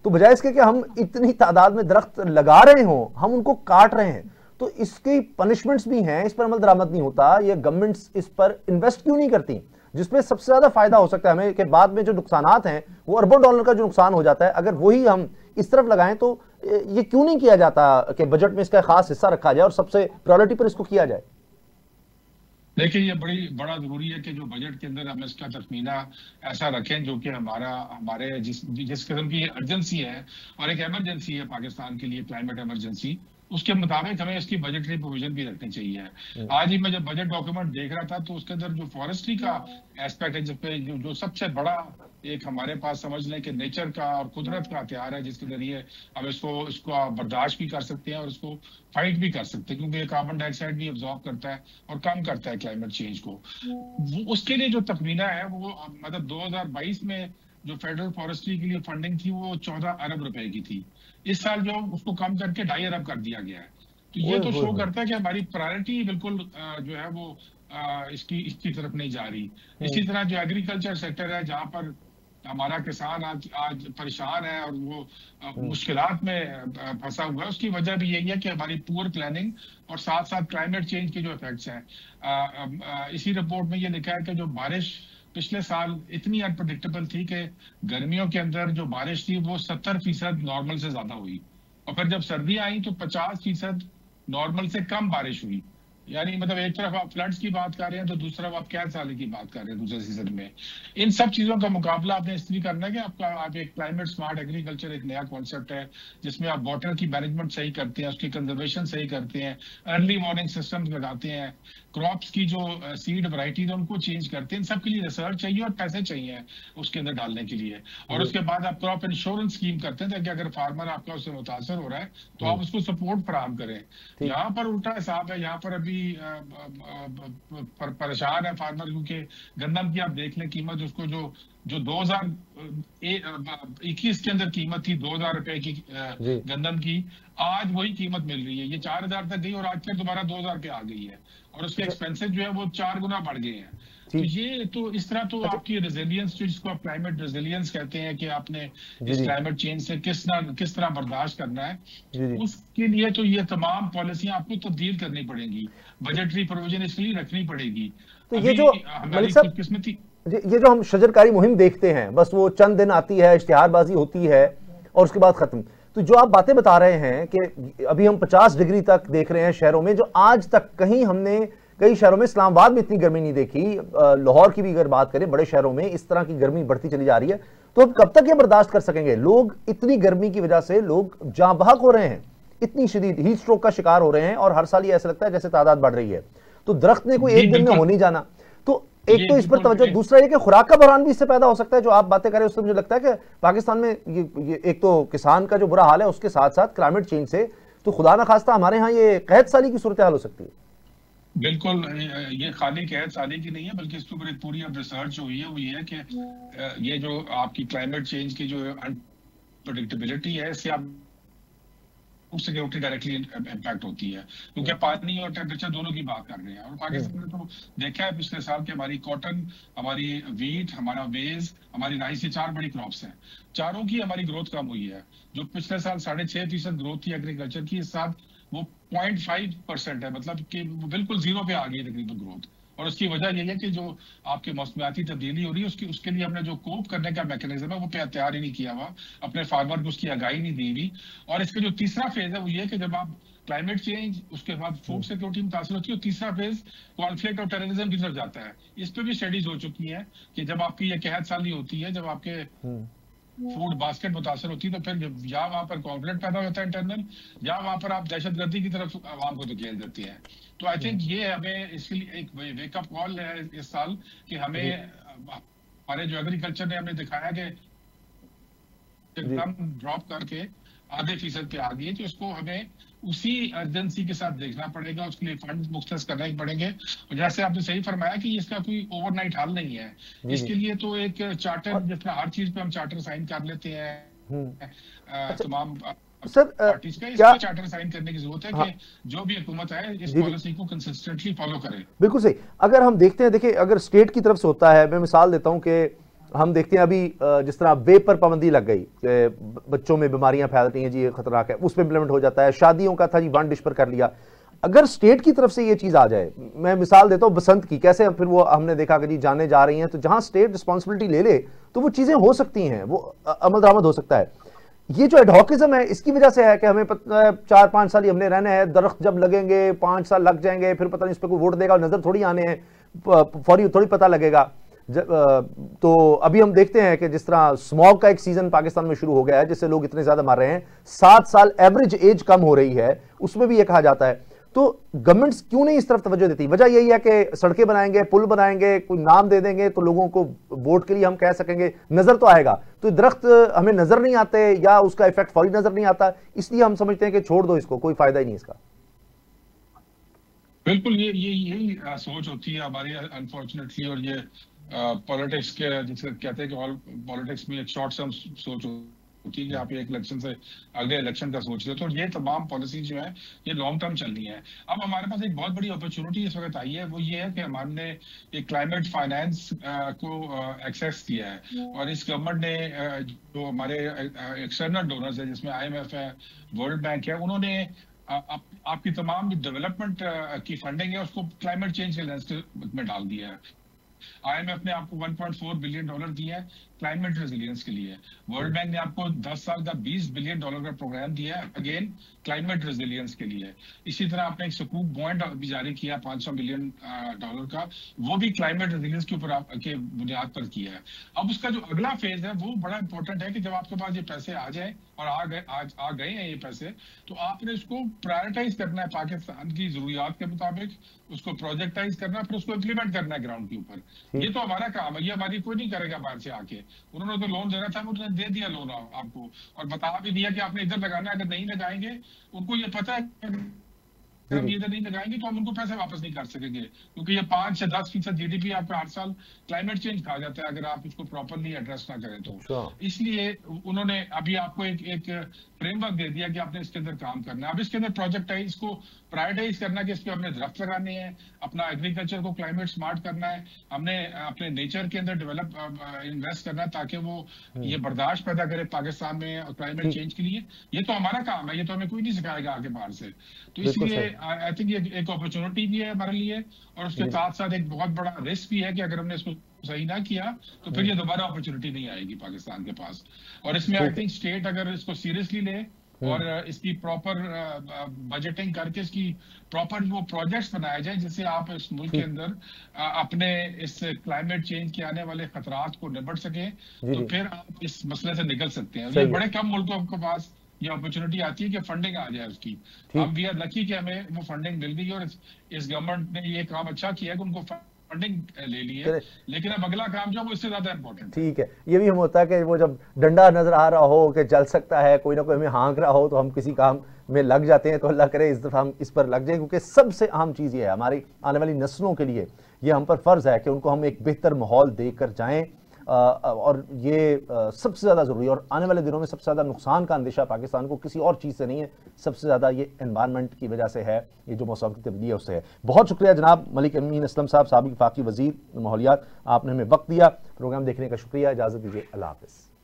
तो बजाय इसके कि हम इतनी तादाद में दरख्त लगा रहे हों, हम उनको काट रहे हैं, तो इसकी पनिशमेंट्स भी हैं, इस पर अमल दरामद नहीं होता। ये गवर्नमेंट्स इस पर इन्वेस्ट क्यों नहीं करती, जिसमें सबसे ज्यादा फायदा हो सकता है हमें, कि बाद में जो नुकसानात हैं वो अरबों डॉलर का जो नुकसान हो जाता है, अगर वही हम इस तरफ लगाएं तो ये क्यों नहीं किया जाता कि बजट में इसका खास हिस्सा रखा जाए और सबसे प्रायोरिटी पर इसको किया जाए। देखिए, ये बड़ा जरूरी है कि जो बजट के अंदर हम इसका तखमीना ऐसा रखें जो कि हमारे जिस किस्म की अर्जेंसी है और एक एमरजेंसी है पाकिस्तान के लिए, क्लाइमेट एमरजेंसी, उसके मुताबिक हमें इसकी बजटरी प्रोविजन भी रखनी चाहिए। आज ही मैं जब बजट डॉक्यूमेंट देख रहा था तो उसके अंदर जो फॉरेस्ट्री का एस्पेक्ट है, जिसपे जो सबसे बड़ा एक हमारे पास समझ लें कि नेचर का और कुदरत का हथियार है, जिसके जरिए हम इसको बर्दाश्त भी कर सकते हैं और इसको फाइट भी कर सकते हैं, क्योंकि ये कार्बन डाइऑक्साइड भी अब्जॉर्ब करता है और कम करता है क्लाइमेट चेंज को। उसके लिए जो तखमीना है वो मतलब 2022 में जो फेडरल फॉरेस्ट्री के लिए फंडिंग थी वो 14 अरब रुपए की थी। इस साल जो उसको कम करके 2.5 अरब कर दिया गया है। तो ये तो शो करता है कि हमारी प्रायोरिटी बिल्कुल जो है वो इसकी तरफ नहीं जा रही। इसी तरह जो एग्रीकल्चर सेक्टर है, जहां पर हमारा किसान आज परेशान है और वो मुश्किलात में फंसा हुआ है, उसकी वजह भी यही है कि हमारी पुअर प्लानिंग और साथ साथ क्लाइमेट चेंज के जो इफेक्ट्स हैं। इसी रिपोर्ट में ये लिखा है कि जो बारिश पिछले साल इतनी अनप्रडिक्टेबल थी कि गर्मियों के अंदर जो बारिश थी वो 70% नॉर्मल से ज्यादा हुई, और फिर जब सर्दियां आई तो 50% नॉर्मल से कम बारिश हुई। यानी मतलब एक तरफ आप फ्लड्स की बात कर रहे हैं तो दूसरी तरफ आप कैद साले की बात कर रहे हैं दूसरे सीजन में। इन सब चीजों का मुकाबला आपने इसलिए करना है कि आप एक क्लाइमेट स्मार्ट एग्रीकल्चर एक नया कॉन्सेप्ट है, जिसमें आप वाटर की मैनेजमेंट सही करते हैं, उसकी कंजर्वेशन सही करते हैं, अर्ली वार्निंग सिस्टम्स लगाते हैं, क्रॉप्स की जो सीड वैरायटीज है उनको चेंज करते हैं। इन सब के लिए रिसर्च चाहिए और पैसे चाहिए उसके अंदर डालने के लिए। और उसके बाद आप क्रॉप इंश्योरेंस स्कीम करते हैं ताकि अगर फार्मर आपका उससे मुतासर हो रहा है तो आप उसको सपोर्ट फराहम करें। यहाँ पर उल्टा हिसाब है, यहाँ पर अभी परेशान है फार्मर, क्योंकि गंदम की आप देख लें कीमत, उसको जो 2021 के अंदर कीमत थी 2000 रुपए की गंदम की, आज वही कीमत मिल रही है। ये 4000 तक गई और आज फिर दोबारा 2000 पे आ गई है, और उसके एक्सपेंसेस जो है वो 4 गुना बढ़ गए हैं। तो ये तो इस तरह तो आपकी रेजिलियंस, जिसको आप क्लाइमेट रेजिलियंस कहते हैं, कि आपने इस क्लाइमेट चेंज से किस तरह बर्दाश्त करना है, उसके लिए तो ये तमाम पॉलिसियां आपको तब्दील करनी पड़ेंगी, बजटरी प्रोविजन इसके लिए रखनी पड़ेगी। तो ये जो हमारी खुशकिस्मती, ये जो हम शजरकारी मुहिम देखते हैं, बस वो चंद दिन आती है, इश्तिहारबाजी होती है और उसके बाद खत्म। तो जो आप बातें बता रहे हैं कि अभी हम 50 डिग्री तक देख रहे हैं शहरों में, जो आज तक कहीं हमने कई शहरों में, इस्लामाबाद में इतनी गर्मी नहीं देखी, लाहौर की भी अगर बात करें, बड़े शहरों में इस तरह की गर्मी बढ़ती चली जा रही है। तो अब कब तक ये बर्दाश्त कर सकेंगे लोग? इतनी गर्मी की वजह से लोग जाँ बहक हो रहे हैं, इतनी शदीद हीट स्ट्रोक का शिकार हो रहे हैं, और हर साल ये ऐसा लगता है जैसे तादाद बढ़ रही है। तो दरख्त ने कोई एक दिन में हो नहीं जाना। तो एक तो इस पर तवज्जो, दूसरा ये कि खुराक का बहरान भी इससे पैदा हो सकता है। जो आप बातें करें उससे मुझे लगता है कि पाकिस्तान में ये एक तो किसान का जो बुरा हाल है, उसके साथ साथ क्लाइमेट चेंज से तो खुदा ना खास्ता हमारे यहाँ ये कैद साली की सूरत हाल हो सकती है। बिल्कुल, ये खाली कैद साली की नहीं है, बल्कि इसके ऊपर एक पूरी अब रिसर्च हुई है। वो ये है कि ये जो आपकी क्लाइमेट चेंज की जो अनप्रेडिक्टेबिलिटी है, इससे आप सिक्योरिटी डायरेक्टली इम्पैक्ट होती है, क्योंकि पानी और टेम्परेचर दोनों की बात कर रहे हैं। और पाकिस्तान में तो देखा है पिछले साल के हमारी कॉटन, हमारी वीट, हमारा वेज, हमारी राइस, ये 4 बड़ी क्रॉप्स हैं, चारों की हमारी ग्रोथ कम हुई है। जो पिछले साल 6.5% ग्रोथ थी एग्रीकल्चर की, इस साल वो 0.5% है, मतलब कि बिल्कुल 0 पे आ गई तकरीबन ग्रोथ। और उसकी वजह यही है कि जो आपके मौसमियाती तब्दीली हो रही है, उसके लिए हमने जो कोप करने का मैकेनिज्म है वो तैयार ही नहीं किया हुआ, अपने फार्मर को उसकी आगाही नहीं दी हुई। और इसका जो तीसरा फेज है वो ये है कि जब आप क्लाइमेट चेंज, उसके बाद फूड सिक्योरिटी मुतासर होती है, और तीसरा फेज कॉन्फ्लिक्ट और टेररिज्म की तरफ जाता है। इस पर भी स्टडीज हो चुकी है कि जब आपकी ये कहत साली होती है, जब आपके फूड बास्केट मुतासर होती है, तो फिर या वहां पर कॉन्फ्लिक्ट पैदा होता है इंटरनल, या वहां पर आप दहशतगर्दी की तरफ आवाम को धकेल देते हैं। तो आई थिंक ये हमें इसके लिए एक वेकअप कॉल है इस साल कि हमें, हमारे जो एग्रीकल्चर ने हमें दिखाया कि एकदम ड्रॉप करके आधे फीसद पे आ गई, तो इसको हमें उसी अर्जेंसी के साथ देखना पड़ेगा, उसके लिए फंड मुख्तस करने पड़ेंगे। और जैसे आपने सही फरमाया कि इसका कोई ओवरनाइट हल नहीं है, इसके लिए तो एक चार्टर, जिसमें हर चीज पे हम चार्टर साइन कर लेते हैं, तमाम सर पार्टीज का, क्या चार्टर साइन करने की जरूरत है हाँ, कि जो भी हुकूमत है इस पॉलिसी को कंसिस्टेंटली फॉलो करे। बिल्कुल सही। अगर हम देखते हैं, देखिए अगर स्टेट की तरफ से होता है, मैं मिसाल देता हूं कि हम देखते हैं अभी जिस तरह वेब पर पाबंदी लग गई, बच्चों में बीमारियां फैल रही हैं जी, ये खतरनाक है, उस पर इंप्लीमेंट हो जाता है। शादियों का था जी, वन डिश पर कर लिया। अगर स्टेट की तरफ से ये चीज आ जाए, मैं मिसाल देता हूं बसंत की, कैसे फिर वो हमने देखा कि जी जाने जा रही हैं, तो जहां स्टेट रिस्पॉन्सिबिलिटी ले ले तो वो चीजें हो सकती हैं, वो अमल दरामद हो सकता है। ये जो एडहॉकिज्म है इसकी वजह से है कि हमें 4-5 साल ही हमने रहना है, दरख्त जब लगेंगे 5 साल लग जाएंगे, फिर पता नहीं इस पर कोई वोट देगा, नजर थोड़ी आने हैं, फौरी थोड़ी पता लगेगा। तो अभी हम देखते हैं कि जिस तरह स्मॉग का एक सीजन पाकिस्तान में शुरू हो गया है, जिससे लोग इतने ज्यादा मर रहे हैं, 7 साल एवरेज एज कम हो रही है, उसमें भी यह कहा जाता है। तो गवर्नमेंट्स क्यों नहीं इस तरफ तवज्जो देती? वजह यही है कि सड़कें बनाएंगे, पुल बनाएंगे, कोई नाम दे देंगे तो लोगों को वोट के लिए हम कह सकेंगे, नजर तो आएगा। तो दरख्त हमें नजर नहीं आते या उसका इफेक्ट फौरी नजर नहीं आता, इसलिए हम समझते हैं कि छोड़ दो इसको, कोई फायदा ही नहीं इसका। बिल्कुल, ये यही सोच होती है हमारी अनफॉर्चुनेटली। और ये पॉलिटिक्स के जिसे कहते हैं कि पॉलिटिक्स में एक शॉर्ट टर्म सोच होती है कि आप एक इलेक्शन से अगले इलेक्शन का सोच रहे हो। तो ये तमाम पॉलिसी जो है ये लॉन्ग टर्म चलनी है। अब हमारे पास एक बहुत बड़ी अपॉर्चुनिटी इस वक्त आई है, वो ये है कि हमने एक क्लाइमेट फाइनेंस को एक्सेस किया है। और इस गवर्नमेंट ने जो हमारे एक्सटर्नल डोनर्स है, जिसमें IMF है, वर्ल्ड बैंक है, उन्होंने आपकी तमाम डेवलपमेंट की फंडिंग है उसको क्लाइमेट चेंज के लेंस में डाल दिया है। IMF ने आपको $1.4 बिलियन दिया है क्लाइमेट रेजिलियंस के लिए। वर्ल्ड बैंक ने आपको 10 साल का $20 बिलियन का प्रोग्राम दिया है अगेन क्लाइमेट रेजिलियंस के लिए। इसी तरह आपने एक सुकूक बॉन्ड भी जारी किया $500 मिलियन का, वो भी क्लाइमेट रेजिलियंस के ऊपर के बुनियाद पर किया है। अब उसका जो अगला फेज है वो बड़ा इंपॉर्टेंट है कि जब आपके पास ये पैसे आ जाए, और आ गए हैं ये पैसे, तो आपने इसको प्रायोरिटाइज करना है पाकिस्तान की जरूरियात के मुताबिक, उसको प्रोजेक्टाइज करना है, फिर उसको इम्प्लीमेंट करना है ग्राउंड के ऊपर। ये तो हमारा काम है, ये हमारी कोई नहीं करेगा बाहर से आके। उन्होंने तो लोन देना था, उन्होंने दे दिया लोन आपको, और बता भी दिया कि आपने इधर लगाना है, अगर नहीं लगाएंगे उनको ये पता है हम इधर नहीं लगाएंगे तो हम उनको पैसे वापस नहीं कर सकेंगे, क्योंकि ये 5 से 10% GDP आपका हर साल क्लाइमेट चेंज खा जाता है अगर आप इसको प्रॉपरली एड्रेस ना करें तो। इसलिए उन्होंने अभी आपको एक फ्रेमवर्क दे दिया कि आपने इसके अंदर काम करना है। अब इसके अंदर प्रोजेक्टाइज को प्रायोरिटाइज करना कि इस पे हमने दरख्त लगाने हैं, अपना एग्रीकल्चर को क्लाइमेट स्मार्ट करना है, हमने अपने नेचर के अंदर इन्वेस्ट करना है ताकि वो ये बर्दाश्त पैदा करे पाकिस्तान में क्लाइमेट चेंज के लिए। ये तो हमारा काम है, ये तो हमें कोई नहीं सिखाएगा आगे बाहर से। तो इसलिए आई थिंक ये एक अपॉर्चुनिटी भी है हमारे लिए, और उसके साथ साथ एक बहुत बड़ा रिस्क भी है कि अगर हमने इसको सही ना किया तो फिर ये दोबारा अपॉर्चुनिटी नहीं आएगी पाकिस्तान के पास। और इसमें आई थिंक स्टेट अगर इसको सीरियसली ले और इसकी प्रॉपर बजटिंग करके इसकी प्रॉपर वो प्रोजेक्ट्स बनाए जाए जिससे आप इस मुल्क के अंदर अपने इस क्लाइमेट चेंज के आने वाले खतरात को निपट सके, तो फिर आप इस मसले से निकल सकते हैं। ये बड़े कम मुल्कों के पास ये अपॉर्चुनिटी आती है कि फंडिंग आ जाए उसकी। हम वी आर लकी कि हमें वो फंडिंग मिल गई, और इस गवर्नमेंट ने ये काम अच्छा किया है कि उनको फंडिंग ले ली है। लेकिन अब अगला काम जो है वो इससे ज्यादा इंपॉर्टेंट। ठीक है, ये भी हम होता है कि वो जब डंडा नजर आ रहा हो कि चल सकता है, कोई ना कोई हमें हाँक रहा हो, तो हम किसी काम में लग जाते हैं। तो अल्लाह करे इस दफा हम इस पर लग जाए, क्योंकि सबसे अहम चीज ये है, हमारी आने वाली नस्लों के लिए ये हम पर फर्ज है कि उनको हम एक बेहतर माहौल देकर जाएं। और ये सबसे ज़्यादा ज़रूरी, और आने वाले दिनों में सबसे ज़्यादा नुकसान का अंदेशा पाकिस्तान को किसी और चीज़ से नहीं है, सबसे ज़्यादा ये एनवायरनमेंट की वजह से है, ये जो मौसम की तब्दीली है उससे है। बहुत शुक्रिया जनाब मलिक अमीन असलम साहब, साबिक वफाकी वज़ीर माहौलियात, आपने हमें वक्त दिया। प्रोग्राम देखने का शुक्रिया, इजाज़त दीजिए, अल्लाह हाफ़िज़।